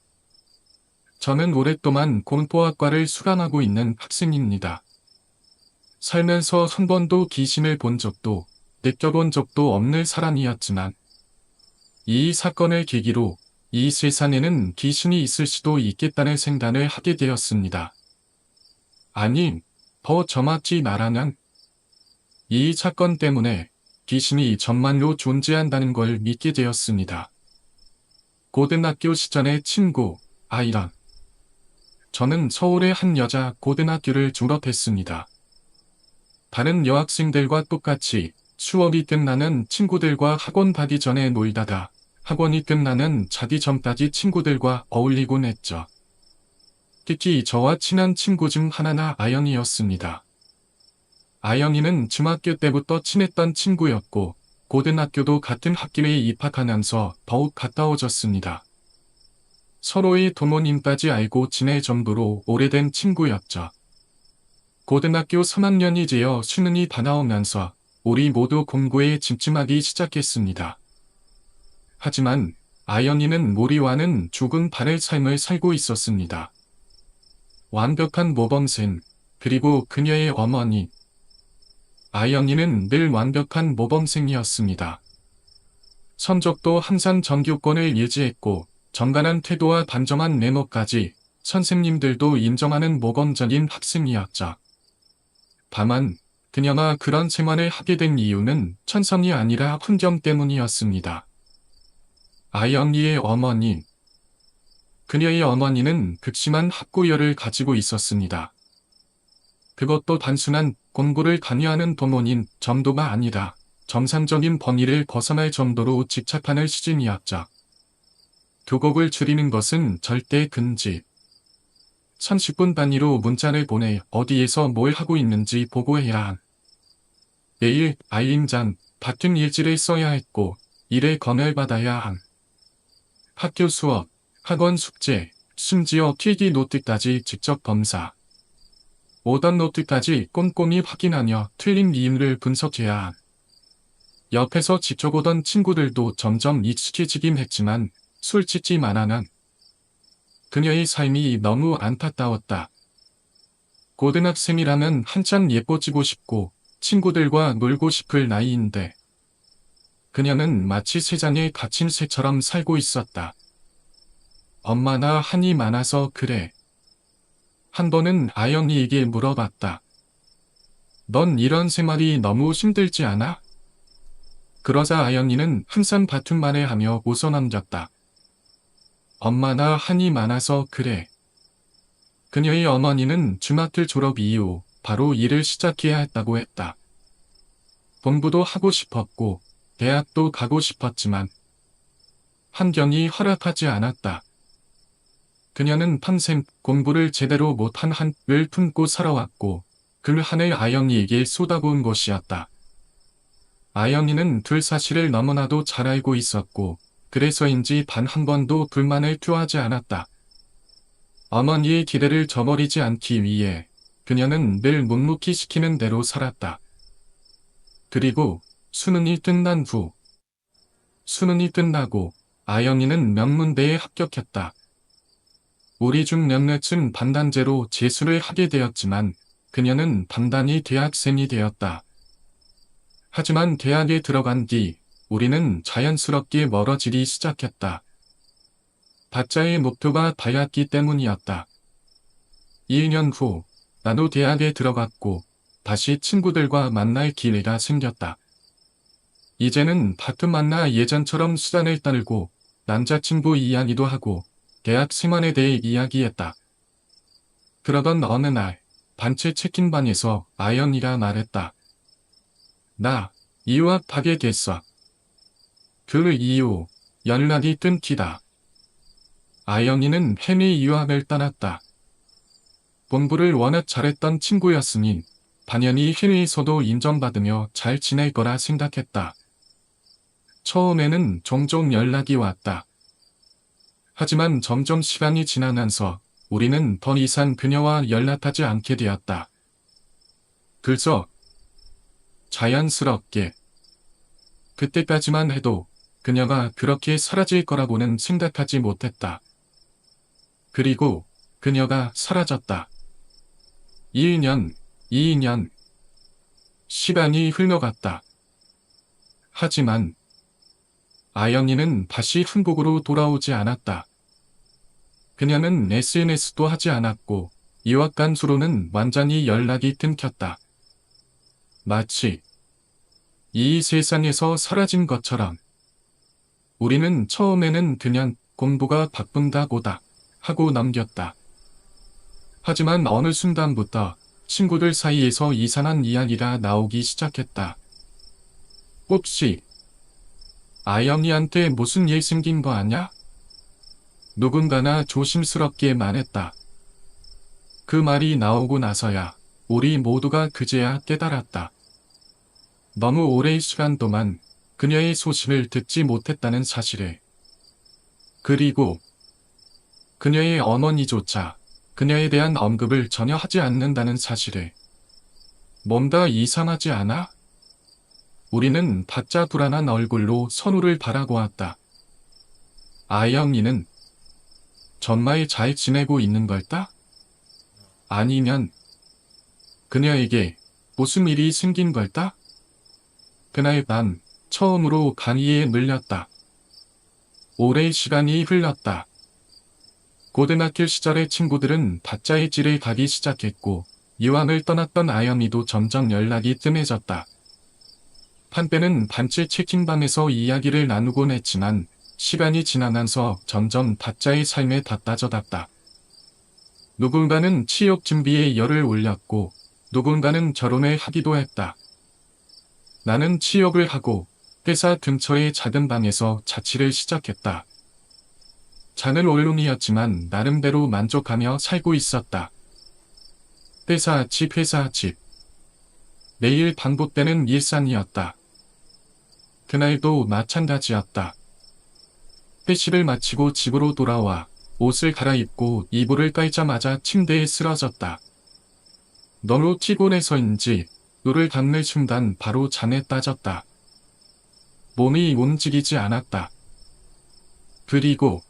저는 오랫동안 공포학과를 수강하고 있는 학생입니다. 살면서 한 번도 귀신을 본 적도 느껴본 적도 없는 사람이었지만 이 사건을 계기로 이 세상에는 귀신이 있을 수도 있겠다는 생각을 하게 되었습니다. 아니, 더 정확히 말하면 이 사건 때문에 귀신이 정말로 존재한다는 걸 믿게 되었습니다. 고등학교 시절의 친구, 아이랑 저는 서울의 한 여자 고등학교를 졸업했습니다. 다른 여학생들과 똑같이 수업이 끝나는 친구들과 학원 가기 전에 놀다가 학원이 끝나는 자기 전까지 친구들과 어울리곤 했죠. 특히 저와 친한 친구 중 하나가 아영이었습니다. 아영이는 중학교 때부터 친했던 친구였고 고등학교도 같은 학교에 입학하면서 더욱 가까워졌습니다. 서로의 부모님까지 알고 지낼 정도로 오래된 친구였죠. 고등학교 3학년이 되어 수능이 다가오면서 우리 모두 공부에 집중하기 시작했습니다. 하지만 아영이는 우리와는 조금 다른 삶을 살고 있었습니다. 완벽한 모범생, 그리고 그녀의 어머니. 아영이는 늘 완벽한 모범생이었습니다. 성적도 항상 전교권을 유지했고 정갈한 태도와 단정한 외모까지 선생님들도 인정하는 모범적인 학생이었죠. 다만 그녀가 그런 생활을 하게 된 이유는 천성이 아니라 환경 때문이었습니다. 아영이의 어머니. 그녀의 어머니는 극심한 학구열을 가지고 있었습니다. 그것도 단순한 공부를 강요하는 부모님 정도가 아니라 정상적인 범위를 벗어날 정도로 집착하는 수준이었죠. 교복을 줄이는 것은 절대 금지. 30분 단위로 문자를 보내 어디에서 뭘 하고 있는지 보고해야 함. 매일 알림장, 같은 일지를 써야 했고 일에 검열받아야 함. 학교 수업, 학원 숙제, 심지어 필기 노트까지 직접 검사. 오던 노트까지 꼼꼼히 확인하며 틀린 이유를 분석해야 한. 옆에서 지켜보던 친구들도 점점 익숙해지긴 했지만 솔직히 말하면 그녀의 삶이 너무 안타까웠다. 고등학생이라면 한참 예뻐지고 싶고 친구들과 놀고 싶을 나이인데 그녀는 마치 세상에 갇힌 새처럼 살고 있었다. 엄마나 한이 많아서 그래. 한 번은 아영이에게 물어봤다. 넌 이런 생활이 너무 힘들지 않아? 그러자 아영이는 항상 바툼만을 하며 웃어넘겼다. 엄마나 한이 많아서 그래. 그녀의 어머니는 중학교 졸업 이후 바로 일을 시작해야 했다고 했다. 공부도 하고 싶었고 대학도 가고 싶었지만 환경이 허락하지 않았다. 그녀는 평생 공부를 제대로 못한 한을 품고 살아왔고 그 한을 아영이에게 쏟아부은 것이었다. 아영이는 둘 사실을 너무나도 잘 알고 있었고 그래서인지 단 한 번도 불만을 표하지 않았다. 어머니의 기대를 저버리지 않기 위해 그녀는 늘 묵묵히 시키는 대로 살았다. 그리고 수능이 끝난 후 수능이 끝나고 아영이는 명문대에 합격했다. 우리 중 몇몇은 반단제로 재수를 하게 되었지만 그녀는 단단히 대학생이 되었다. 하지만 대학에 들어간 뒤 우리는 자연스럽게 멀어지기 시작했다. 각자의 목표가 달랐기 때문이었다. 2년 후 나도 대학에 들어갔고 다시 친구들과 만날 기회가 생겼다. 이제는 가끔 만나 예전처럼 수다를 떨고 남자친구 이야기도 하고 대학 생활에 대해 이야기했다. 그러던 어느 날 단체 채팅방에서 아영이가 말했다. 나 유학하게 됐어. 그 이후 연락이 끊기다. 아영이는 해외 유학을 떠났다. 공부를 워낙 잘했던 친구였으니 당연히 해외에서도 인정받으며 잘 지낼 거라 생각했다. 처음에는 종종 연락이 왔다. 하지만 점점 시간이 지나면서 우리는 더 이상 그녀와 연락하지 않게 되었다. 그저 자연스럽게. 그때까지만 해도 그녀가 그렇게 사라질 거라고는 생각하지 못했다. 그리고 그녀가 사라졌다. 2년, 2년. 시간이 흘러갔다. 하지만 아영이는 다시 한국으로 돌아오지 않았다. 그녀는 SNS도 하지 않았고 유학 간수로는 완전히 연락이 끊겼다. 마치 이 세상에서 사라진 것처럼. 우리는 처음에는 그냥 공부가 바쁜다고다 하고 넘겼다. 하지만 어느 순간부터 친구들 사이에서 이상한 이야기가 나오기 시작했다. 혹시 아영이한테 무슨 일 생긴 거 아냐? 누군가나 조심스럽게 말했다. 그 말이 나오고 나서야 우리 모두가 그제야 깨달았다. 너무 오랜 시간 동안 그녀의 소식을 듣지 못했다는 사실을. 그리고 그녀의 어머니조차 그녀에 대한 언급을 전혀 하지 않는다는 사실을. 뭔가 이상하지 않아? 우리는 바짝 불안한 얼굴로 선우를 바라보았다. 아영이는 정말 잘 지내고 있는 걸까? 아니면 그녀에게 무슨 일이 생긴 걸까? 그날 밤 처음으로 강의에 물렸다. 오랜 시간이 흘렀다. 고등학교 시절의 친구들은 각자의 길을 가기 시작했고 유학을 떠났던 아영이도 점점 연락이 뜸해졌다. 한때는 단체 채팅방에서 이야기를 나누곤 했지만 시간이 지나면서 점점 각자의 삶에 닿아졌다. 누군가는 취업 준비에 열을 올렸고 누군가는 결혼을 하기도 했다. 나는 취업을 하고 회사 근처의 작은 방에서 자취를 시작했다. 작은 원룸이었지만 나름대로 만족하며 살고 있었다. 회사 집 회사 집. 매일 반복되는 일상이었다. 그날도 마찬가지였다. 회식을 마치고 집으로 돌아와 옷을 갈아입고 이불을 깔자마자 침대에 쓰러졌다. 너무 피곤해서인지 눈을 감는 순간 바로 잠에 빠졌다. 몸이 움직이지 않았다. 그리고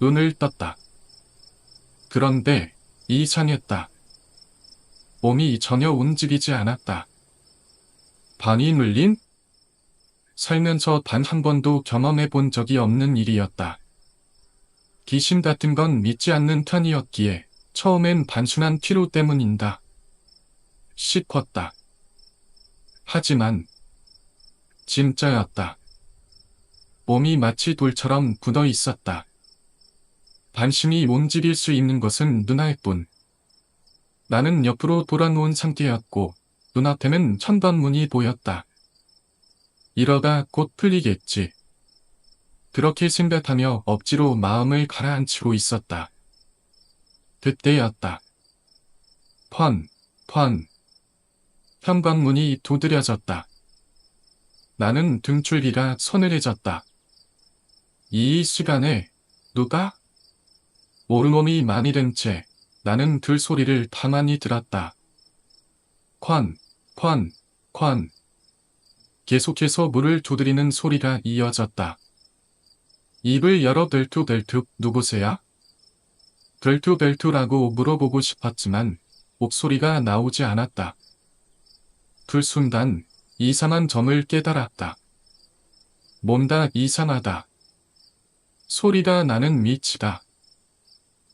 눈을 떴다. 그런데 이상했다. 몸이 전혀 움직이지 않았다. 반이 눌린? 살면서 단 한 번도 경험해 본 적이 없는 일이었다. 귀신 같은 건 믿지 않는 편이었기에 처음엔 단순한 피로 때문인다 싶었다. 하지만 진짜였다. 몸이 마치 돌처럼 굳어 있었다. 반신이 움직일 수 있는 것은 눈알 뿐. 나는 옆으로 돌아놓은 상태였고 눈앞에는 천방문이 보였다. 이러다 곧 풀리겠지. 그렇게 생각하며 억지로 마음을 가라앉히고 있었다. 그때였다. 펀. 현관문이 두드려졌다. 나는 등줄기가 서늘해졌다. 이 시간에 누가? 모르몸이 많이 된 채 나는 들소리를 가만히 들었다. 쾅. 계속해서 문을 두드리는 소리가 이어졌다. 입을 열어 벨투벨투 누구세요? 벨투벨투라고 물어보고 싶었지만 목소리가 나오지 않았다. 그 순간 이상한 점을 깨달았다. 뭔가 이상하다. 소리가 나는 위치다.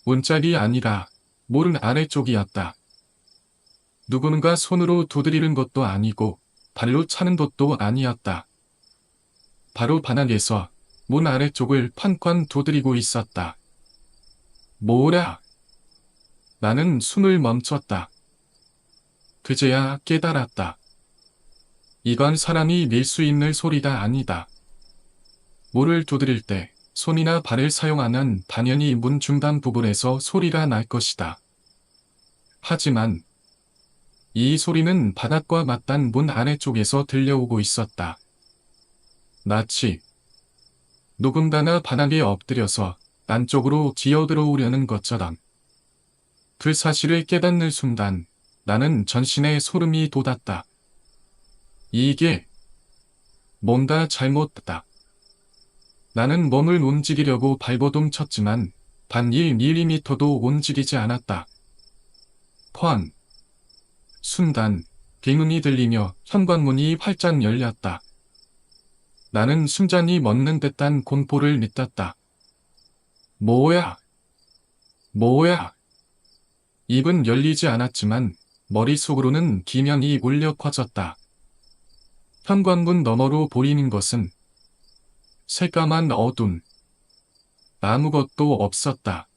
문짝이 아니라 문은 아래쪽이었다. 누군가 손으로 두드리는 것도 아니고 발로 차는 것도 아니었다. 바로 바닥에서 문 아래쪽을 판판 두드리고 있었다. 뭐야? 나는 숨을 멈췄다. 그제야 깨달았다. 이건 사람이 낼 수 있는 소리가 아니다. 문을 두드릴 때 손이나 발을 사용하면 당연히 문 중간 부분에서 소리가 날 것이다. 하지만 이 소리는 바닥과 맞닿은 문 아래쪽에서 들려오고 있었다. 마치 누군가가 바닥에 엎드려서 안쪽으로 기어들어오려는 것처럼. 그 사실을 깨닫는 순간 나는 전신에 소름이 돋았다. 이게 뭔가 잘못됐다. 나는 몸을 움직이려고 발버둥 쳤지만 단 1mm도 움직이지 않았다. 쾅. 순간 빙음이 들리며 현관문이 활짝 열렸다. 나는 심장이 멎는 듯한 공포를 느꼈다. 뭐야? 입은 열리지 않았지만 머릿속으로는 기명이 울려 퍼졌다. 현관문 너머로 보이는 것은 새까만 어둠. 아무것도 없었다.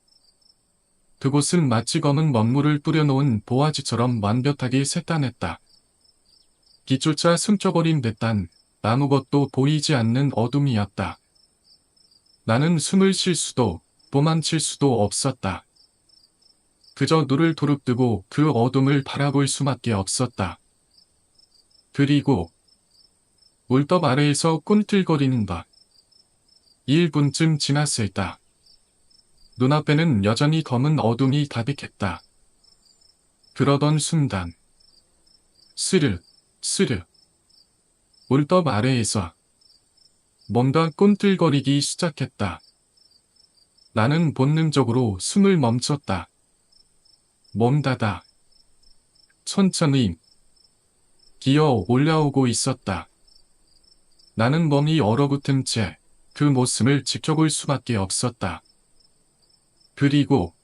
그곳은 마치 검은 먹물을 뿌려놓은 보아지처럼 완벽하게 새까맸다. 기조차 숨겨버린 듯한 아무것도 보이지 않는 어둠이었다. 나는 숨을 쉴 수도 도망칠 수도 없었다. 그저 눈을 도릅뜨고 그 어둠을 바라볼 수밖에 없었다. 그리고 울떡 아래에서 꿈틀거리는 것. 1분쯤 지났을까. 눈앞에는 여전히 검은 어둠이 가득했다. 그러던 순간 스르 울떡 아래에서 뭔가 꿈틀거리기 시작했다. 나는 본능적으로 숨을 멈췄다. 뭔가가 천천히 기어 올라오고 있었다. 나는 몸이 얼어붙은 채 그 모습을 지켜볼 수밖에 없었다. 그리고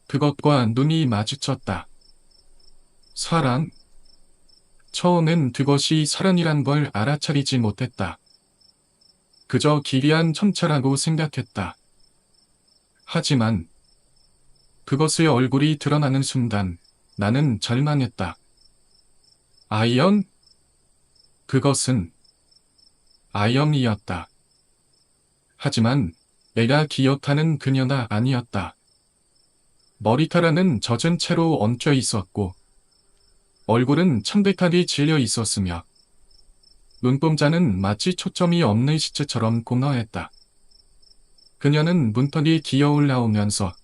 그것과 눈이 마주쳤다. 사람? 처음엔 그것이 사람이란 걸 알아차리지 못했다. 그저 기이한 천체라고 생각했다. 하지만 그것의 얼굴이 드러나는 순간 나는 절망했다. 아이언? 그것은 아이언이었다. 하지만 내가 기억하는 그녀가 아니었다. 머리카락은 젖은 채로 얹혀 있었고 얼굴은 창백하게 질려 있었으며 눈동자는 마치 초점이 없는 시체처럼 공허했다. 그녀는 문턱이 기어 올라오면서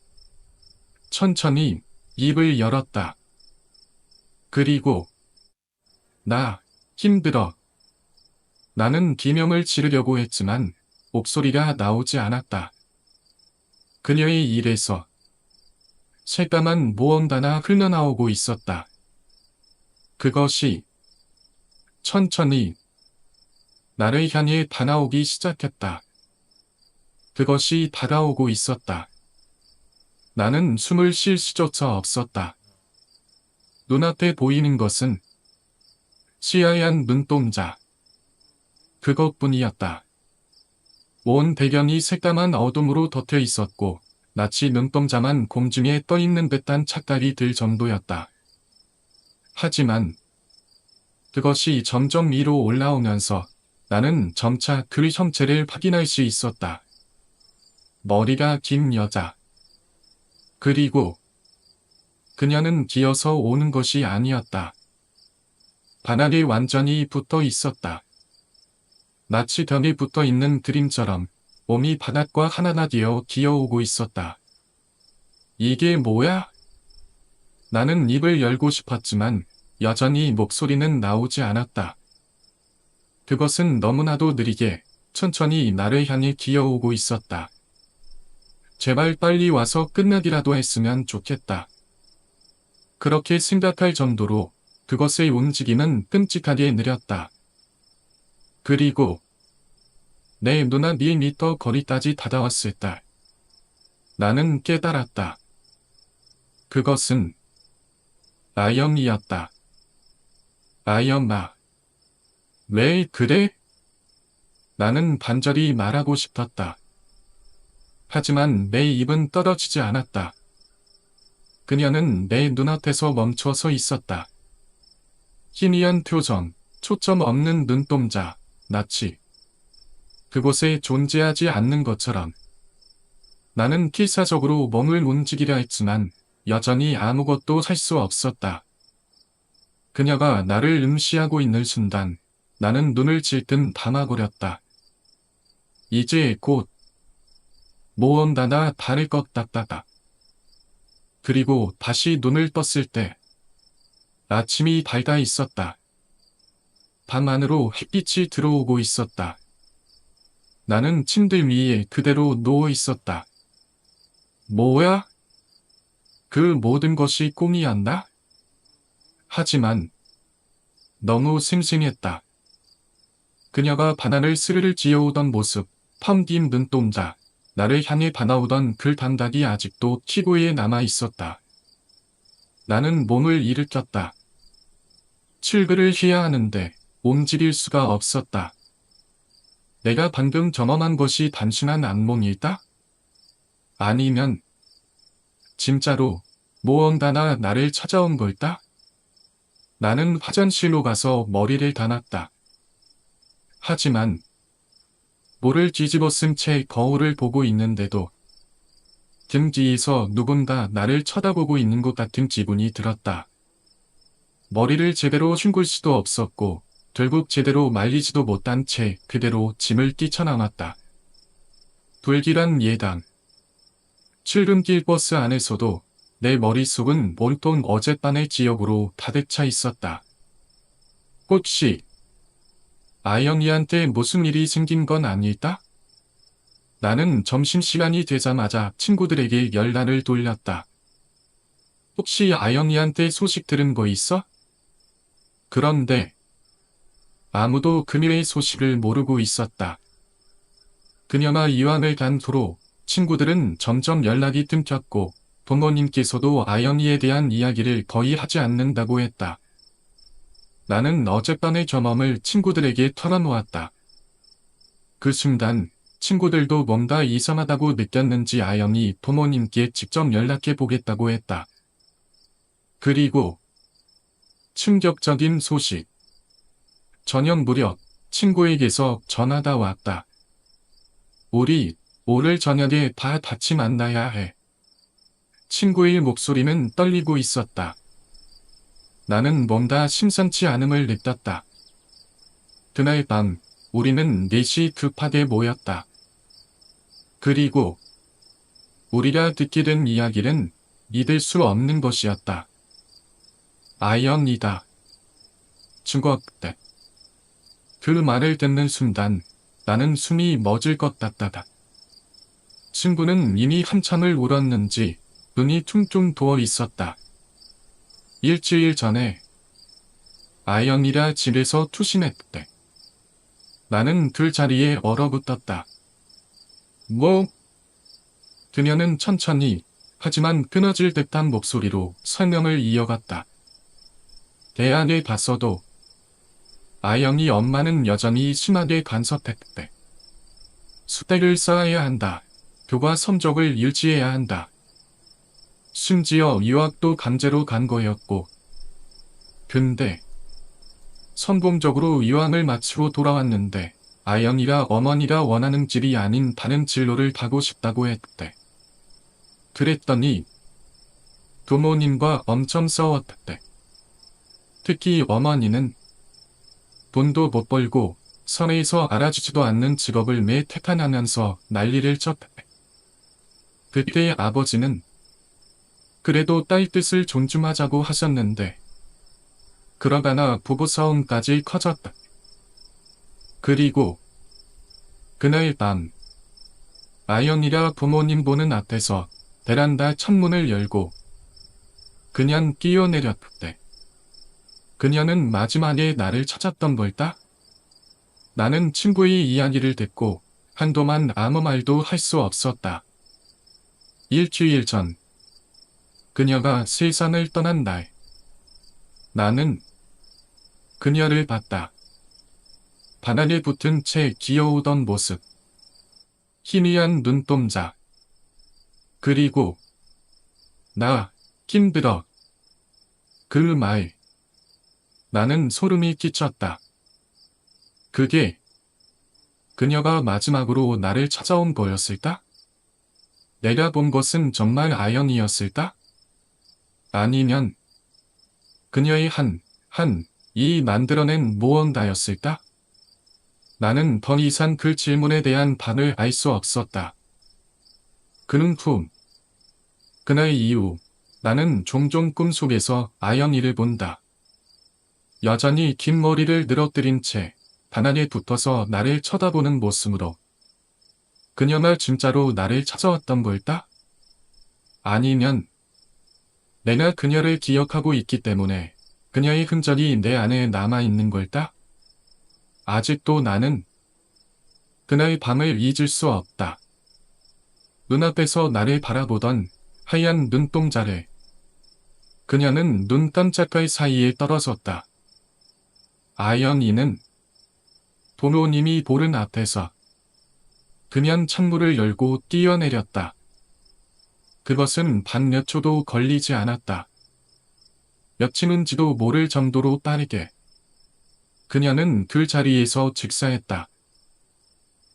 천천히 입을 열었다. 그리고 나 힘들어. 나는 비명을 지르려고 했지만 목소리가 나오지 않았다. 그녀의 입에서 새까만 무언가가 흘러나오고 있었다. 그것이 천천히 나를 향해 다가오기 시작했다. 그것이 다가오고 있었다. 나는 숨을 쉴 수조차 없었다. 눈앞에 보이는 것은 시야얀 눈동자. 그것뿐이었다. 온 배경이 새까만 어둠으로 덮여 있었고 마치 눈동자만 공중에 떠있는 듯한 착각이 들 정도였다. 하지만 그것이 점점 위로 올라오면서 나는 점차 그 형체를 확인할 수 있었다. 머리가 긴 여자. 그리고 그녀는 기어서 오는 것이 아니었다. 바닥에 완전히 붙어 있었다. 마치 벽에 붙어 있는 그림처럼 몸이 바닥과 하나가 되어 기어오고 있었다. 이게 뭐야? 나는 입을 열고 싶었지만 여전히 목소리는 나오지 않았다. 그것은 너무나도 느리게 천천히 나를 향해 기어오고 있었다. 제발 빨리 와서 끝나기라도 했으면 좋겠다. 그렇게 생각할 정도로 그것의 움직임은 끔찍하게 느렸다. 그리고 내 눈앞 2미터 거리까지 다가왔을 때 나는 깨달았다. 그것은 아영이었다. 아영아. 왜 그래? 나는 반절이 말하고 싶었다. 하지만 내 입은 떨어지지 않았다. 그녀는 내 눈앞에서 멈춰 서 있었다. 희미한 표정, 초점 없는 눈동자, 마치 그곳에 존재하지 않는 것처럼. 나는 필사적으로 몸을 움직이려 했지만 여전히 아무것도 할 수 없었다. 그녀가 나를 응시하고 있는 순간 나는 눈을 질끈 감아버렸다. 이제 곧 무언가가 다를 것 같다. 그리고 다시 눈을 떴을 때 아침이 밝아 있었다. 방 안으로 햇빛이 들어오고 있었다. 나는 침대 위에 그대로 누워 있었다. 뭐야? 그 모든 것이 꿈이었나? 하지만 너무 생생했다. 그녀가 바닥을 스르르 지어오던 모습, 펌긴 눈동자, 나를 향해 다가오던 그 감각이 아직도 피부에 남아 있었다. 나는 몸을 일으켰다. 출구를 해야 하는데 움직일 수가 없었다. 내가 방금 경험한 것이 단순한 악몽일까? 아니면 진짜로 무언가가 나를 찾아온 걸까? 나는 화장실로 가서 머리를 감았다. 하지만 물을 뒤집어 쓴 채 거울을 보고 있는데도 등 뒤에서 누군가 나를 쳐다보고 있는 것 같은 기분이 들었다. 머리를 제대로 헹굴 수도 없었고 결국 제대로 말리지도 못한 채 그대로 짐을 뛰쳐나왔다. 불길한 예당. 출근길 버스 안에서도 내 머릿속은 온통 어젯밤의 기억으로 가득 차 있었다. 혹시 아영이한테 무슨 일이 생긴 건 아닐까? 나는 점심시간이 되자마자 친구들에게 연락을 돌렸다. 혹시 아영이한테 소식 들은 거 있어? 그런데 아무도 그녀의 소식을 모르고 있었다. 그녀가 이왕을 간 후로 친구들은 점점 연락이 끊겼고 부모님께서도 아영이에 대한 이야기를 거의 하지 않는다고 했다. 나는 어젯밤의 경험을 친구들에게 털어놓았다. 그 순간 친구들도 뭔가 이상하다고 느꼈는지 아영이 부모님께 직접 연락해 보겠다고 했다. 그리고 충격적인 소식. 저녁 무렵 친구에게서 전화가 왔다. 우리 오늘 저녁에 다 같이 만나야 해. 친구의 목소리는 떨리고 있었다. 나는 뭔가 심상치 않음을 느꼈다. 그날 밤 우리는 넷이 급하게 모였다. 그리고 우리가 듣게 된 이야기는 믿을 수 없는 것이었다. 아연이다. 죽었대. 그 말을 듣는 순간 나는 숨이 멎을 것 같다. 친구는 이미 한참을 울었는지 눈이 퉁퉁 부어 있었다. 일주일 전에 아연이라 집에서 투신했대. 나는 들 자리에 얼어붙었다. 뭐? 그녀는 천천히 하지만 끊어질 듯한 목소리로 설명을 이어갔다. 대안에 봤어도 아영이 엄마는 여전히 심하게 간섭했대. 수대를 쌓아야 한다. 교과 성적을 유지해야 한다. 심지어 유학도 강제로 간 거였고. 근데 성공적으로 유학을 마치고 돌아왔는데 아영이가 어머니가 원하는 길이 아닌 다른 진로를 가고 싶다고 했대. 그랬더니 부모님과 엄청 싸웠대. 특히 어머니는 돈도 못 벌고 사회에서 알아주지도 않는 직업을 매 태탄하면서 난리를 쳤대. 그때 아버지는 그래도 딸 뜻을 존중하자고 하셨는데 그러다가 부부싸움까지 커졌다. 그리고 그날 밤 아영이가 부모님 보는 앞에서 베란다 창문을 열고 그냥 뛰어내렸대. 그녀는 마지막에 나를 찾았던 걸까? 나는 친구의 이야기를 듣고 한동안 아무 말도 할 수 없었다. 일주일 전 그녀가 세상을 떠난 날 나는 그녀를 봤다. 바닥에 붙은 채 기어오던 모습, 희미한 눈동자, 그리고 나 힘들어. 그 말, 나는 소름이 끼쳤다. 그게 그녀가 마지막으로 나를 찾아온 거였을까? 내가 본 것은 정말 아영이었을까? 아니면 그녀의 이 만들어낸 무언가였을까? 나는 더 이상 그 질문에 대한 답을 알 수 없었다. 그는 후, 그날 이후 나는 종종 꿈속에서 아영이를 본다. 여전히 긴 머리를 늘어뜨린 채 바닥에 붙어서 나를 쳐다보는 모습으로. 그녀가 진짜로 나를 찾아왔던 걸까? 아니면 내가 그녀를 기억하고 있기 때문에 그녀의 흔적이 내 안에 남아있는 걸까? 아직도 나는 그날 밤을 잊을 수 없다. 눈앞에서 나를 바라보던 하얀 눈동자를. 그녀는 눈 깜짝할 사이에 떨어졌다. 아영이는 부모님이 보는 앞에서 그냥 창문을 열고 뛰어내렸다. 그것은 반 몇 초도 걸리지 않았다. 며칠인지도 모를 정도로 빠르게. 그녀는 그 자리에서 즉사했다.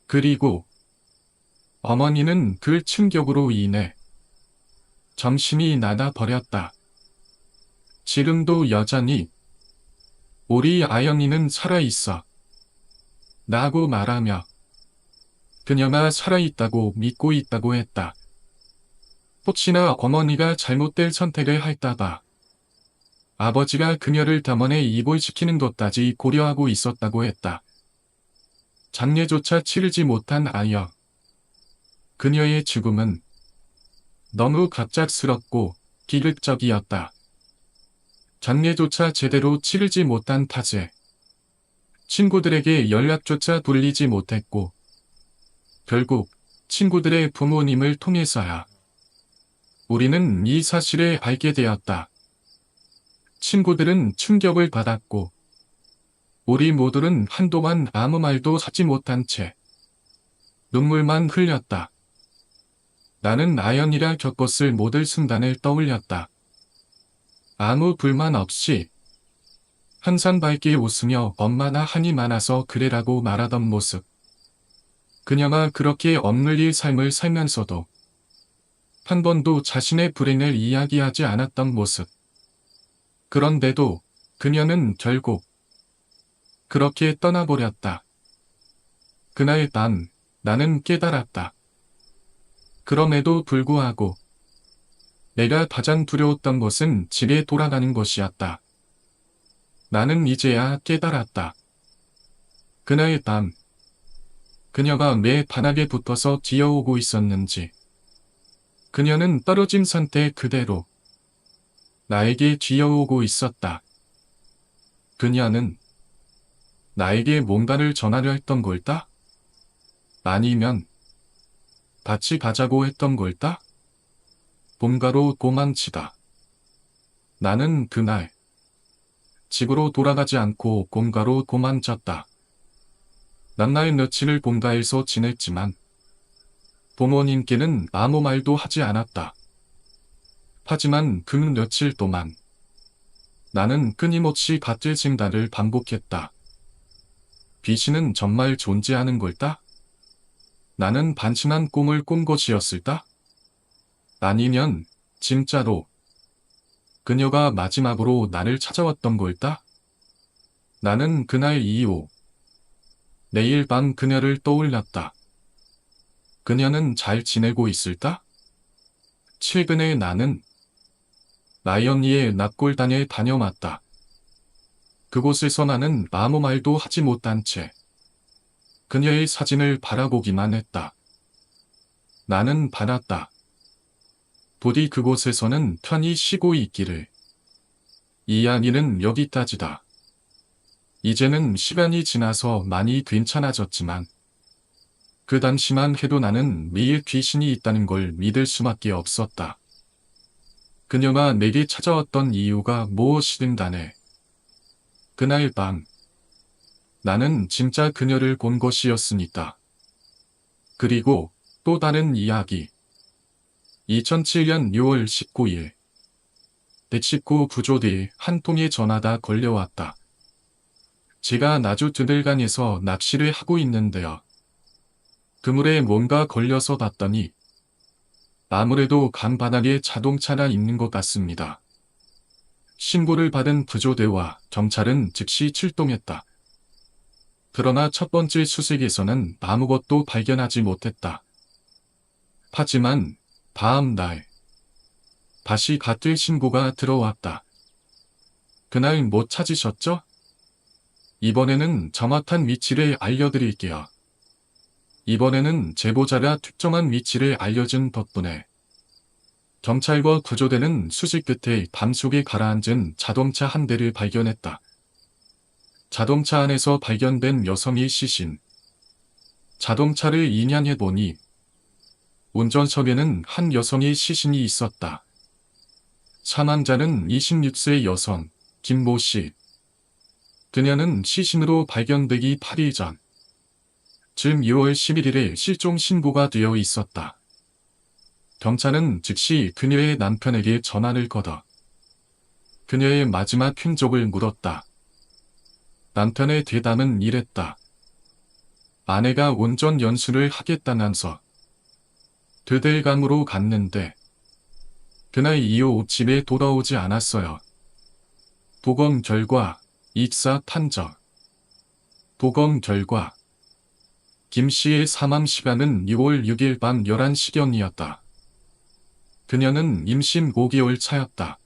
그리고 어머니는 그 충격으로 인해 정신이 나가 버렸다. 지금도 여전히 우리 아영이는 살아있어. 라고 말하며 그녀가 살아있다고 믿고 있다고 했다. 혹시나 어머니가 잘못된 선택을 할까봐 아버지가 그녀를 병원에 입원시키는 것까지 고려하고 있었다고 했다. 장례조차 치르지 못한 아영. 그녀의 죽음은 너무 갑작스럽고 비극적이었다. 장례조차 제대로 치르지 못한 탓에 친구들에게 연락조차 돌리지 못했고 결국 친구들의 부모님을 통해서야 우리는 이 사실을 알게 되었다. 친구들은 충격을 받았고 우리 모두는 한동안 아무 말도 하지 못한 채 눈물만 흘렸다. 나는 아연이라 겪었을 모든 순간을 떠올렸다. 아무 불만 없이 항상 밝게 웃으며 엄마나 한이 많아서 그래라고 말하던 모습. 그녀가 그렇게 억눌릴 삶을 살면서도 한 번도 자신의 불행을 이야기하지 않았던 모습. 그런데도 그녀는 결국 그렇게 떠나버렸다. 그날 밤 나는 깨달았다. 그럼에도 불구하고 내가 가장 두려웠던 것은 집에 돌아가는 것이었다. 나는 이제야 깨달았다. 그날 밤, 그녀가 내 바닥에 붙어서 기어오고 있었는지, 그녀는 떨어진 상태 그대로 나에게 기어오고 있었다. 그녀는 나에게 뭔가를 전하려 했던 걸까? 아니면 같이 가자고 했던 걸까? 본가로 도망치다. 나는 그날 집으로 돌아가지 않고 본가로 도망쳤다. 난날 며칠을 본가에서 지냈지만 부모님께는 아무 말도 하지 않았다. 하지만 그 며칠 동안 나는 끊임없이 같은 생각을 반복했다. 귀신은 정말 존재하는 걸까? 나는 반신한 꿈을 꾼 것이었을까? 아니면 진짜로 그녀가 마지막으로 나를 찾아왔던 걸까? 나는 그날 이후 매일 밤 그녀를 떠올렸다. 그녀는 잘 지내고 있을까? 최근에 나는 나연이의 납골당에 다녀왔다. 그곳에서 나는 아무 말도 하지 못한 채 그녀의 사진을 바라보기만 했다. 나는 받았다. 부디 그곳에서는 편히 쉬고 있기를. 이야기는 여기까지다. 이제는 시간이 지나서 많이 괜찮아졌지만 그 당시만 해도 나는 매일 귀신이 있다는 걸 믿을 수밖에 없었다. 그녀가 내게 찾아왔던 이유가 무엇이든 간에 그날 밤 나는 진짜 그녀를 본 것이었으니까. 그리고 또 다른 이야기. 2007년 6월 19일 119 구조대에 한 통의 전화가 걸려왔다. 제가 나주 드들강에서 낚시를 하고 있는데요. 그물에 뭔가 걸려서 봤더니 아무래도 강 바닥에 자동차가 있는 것 같습니다. 신고를 받은 구조대와 경찰은 즉시 출동했다. 그러나 첫 번째 수색에서는 아무것도 발견하지 못했다. 하지만 다음 날 다시 같은 신고가 들어왔다. 그날 못 찾으셨죠? 이번에는 정확한 위치를 알려드릴게요. 이번에는 제보자가 특정한 위치를 알려준 덕분에 경찰과 구조대는 수색 끝에 밤속에 가라앉은 자동차 한 대를 발견했다. 자동차 안에서 발견된 여성의 시신. 자동차를 인양해보니 운전석에는 한 여성의 시신이 있었다. 사망자는 26세 여성 김모 씨. 그녀는 시신으로 발견되기 8일 전, 즉 6월 11일에 실종 신고가 되어 있었다. 경찰은 즉시 그녀의 남편에게 전화를 걸어 그녀의 마지막 흔적을 물었다. 남편의 대답은 이랬다. 아내가 운전 연수를 하겠다면서 드들강으로 갔는데 그날 이후 집에 돌아오지 않았어요. 보검 결과 입사 판정. 보검 결과 김 씨의 사망 시간은 6월 6일 밤 11시경이었다. 그녀는 임신 5개월 차였다.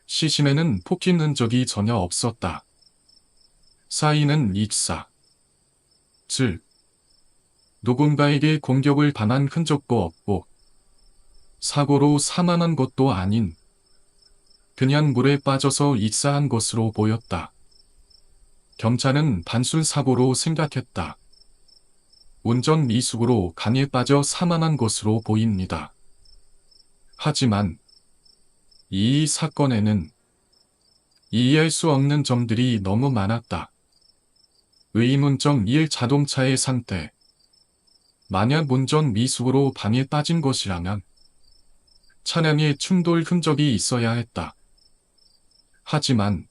시신에는 폭행 흔적이 전혀 없었다. 사인은 입사. 즉, 누군가에게 공격을 당한 흔적도 없고 사고로 사망한 것도 아닌 그냥 물에 빠져서 익사한 것으로 보였다. 경찰은 단순 사고로 생각했다. 운전 미숙으로 강에 빠져 사망한 것으로 보입니다. 하지만 이 사건에는 이해할 수 없는 점들이 너무 많았다. 의문점 1 자동차의 상태. 만약 운전 미숙으로 방에 빠진 것이라면 차량에 충돌 흔적이 있어야 했다. 하지만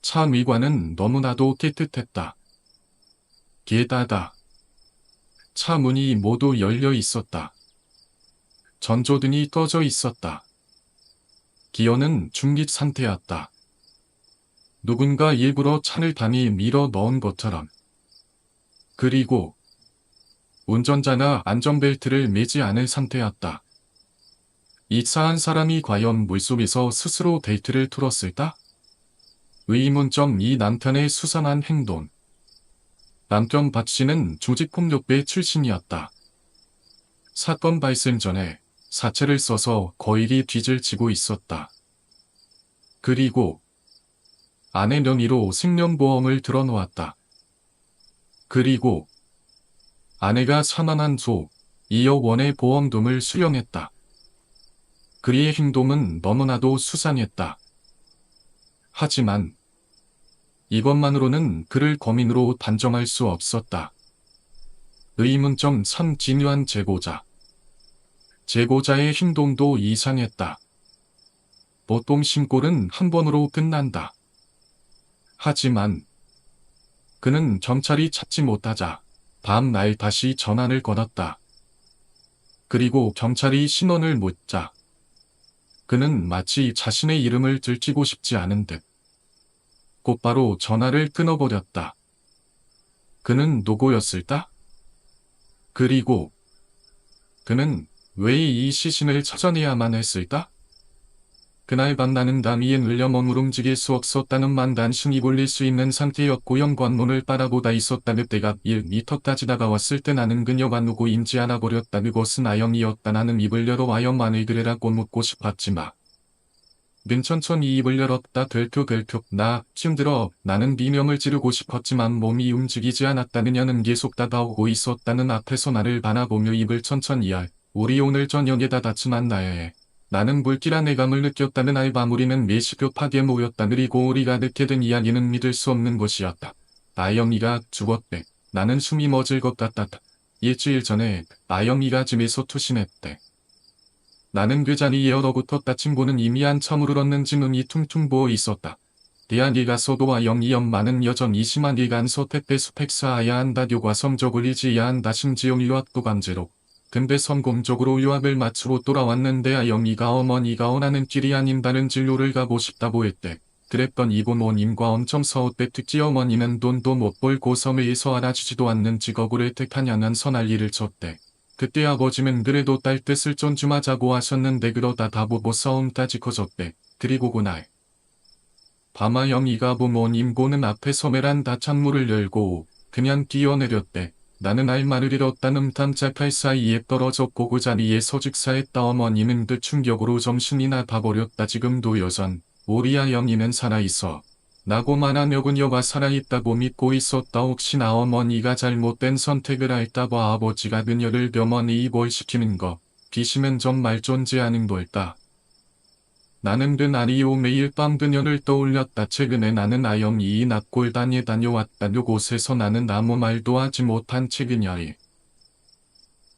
차 외관은 너무나도 깨끗했다. 게다가 차 문이 모두 열려 있었다. 전조등이 꺼져 있었다. 기어는 중립 상태였다. 누군가 일부러 차를 강에 밀어 넣은 것처럼. 그리고 운전자가 안전벨트를 매지 않은 상태였다. 이차한 사람이 과연 물속에서 스스로 벨트를 풀었을까? 의문점 이 남편의 수상한 행동. 남편 박 씨는 조직폭력배 출신이었다. 사건 발생 전에 사채를 써서 거일이 빚을 지고 있었다. 그리고 아내 명의로 생명보험을 들어놓았다. 그리고 아내가 산안한 소 2억 원의 보험금을 수령했다. 그의 행동은 너무나도 수상했다. 하지만 이것만으로는 그를 거민으로 단정할 수 없었다. 의문점 3 진유한 제보자. 제보자의 행동도 이상했다. 보통 신고는 한 번으로 끝난다. 하지만 그는 경찰이 찾지 못하자 다음 날 다시 전화를 걸었다. 그리고 경찰이 신원을 묻자 그는 마치 자신의 이름을 들키고 싶지 않은 듯 곧바로 전화를 끊어버렸다. 그는 누구였을까? 그리고 그는 왜 이 시신을 찾아내야만 했을까? 그날 밤 나는 담위에 눌려 머무름직일 수 없었다는 만 단순히 볼릴 수 있는 상태였고 현관문을 바라보다 있었다는 때가 1미터까지 다가왔을 때 나는 그녀가 누구인지 알아버렸다. 그것은 아영이었다. 나는 입을 열어 아영만을 그래라고 묻고 싶었지만 는 천천히 입을 열었다. 들컥들컥 나 힘들어. 나는 비명을 지르고 싶었지만 몸이 움직이지 않았다. 그녀는 계속 다가오고 있었다는 앞에서 나를 바라보며 입을 천천히 우리 오늘 저녁에 다 같이 만나야 해. 나는 불길한 예감을 느꼈다는 알밤 우리는 매시급하게 모였다. 그리고 우리가 듣게 된 이야기는 믿을 수 없는 것이었다. 아영이가 죽었대. 나는 숨이 멎을 것 같았다. 일주일 전에 아영이가 집에서 투신했대. 나는 그 자리에 얼어붙었다. 친구는 이미 한참 울었는지 눈이 퉁퉁 부어 있었다. 대학에 가서도 아영이 엄마는 여전히 심한 일간서 택배 수팩 쌓아야 한다. 교과 성적을 잊어야 한다. 심지어 유학도 강제로. 근데 성공적으로 유학을 마치고 돌아왔는데 아영이가 어머니가 원하는 길이 아닌 다른 진로를 가고 싶다고 했대. 그랬더니 부모님과 엄청 서운대. 특히 어머니는 돈도 못 벌고 섬에서 알아주지도 않는 직업을 택하냐면서 난리를 쳤대. 그때 아버지는 그래도 딸 뜻을 존중하자고 하셨는데 그러다 다부부 싸움까지 커졌대. 그리고 그날 밤 아영이가 부모님 보는 앞에서 베란다 창문을 열고 그냥 뛰어내렸대. 나는 할 말을 잃었다는 깜짝할 사이에 떨어졌고 그 자리에서 즉사했다. 어머니는 그 충격으로 정신이 나가버렸다. 지금도 여전 우리 아영이는 살아있어. 나고만하며 그녀가 살아있다고 믿고 있었다. 혹시나 어머니가 잘못된 선택을 할까봐 아버지가 그녀를 병원에 입원시키는 거 비심은 정말 존재하는 걸까? 나는 그날 이후 매일 밤 그녀를 떠올렸다. 최근에 나는 아영이 납골단에 다녀왔다. 그곳에서 나는 아무 말도 하지 못한 채 그녀의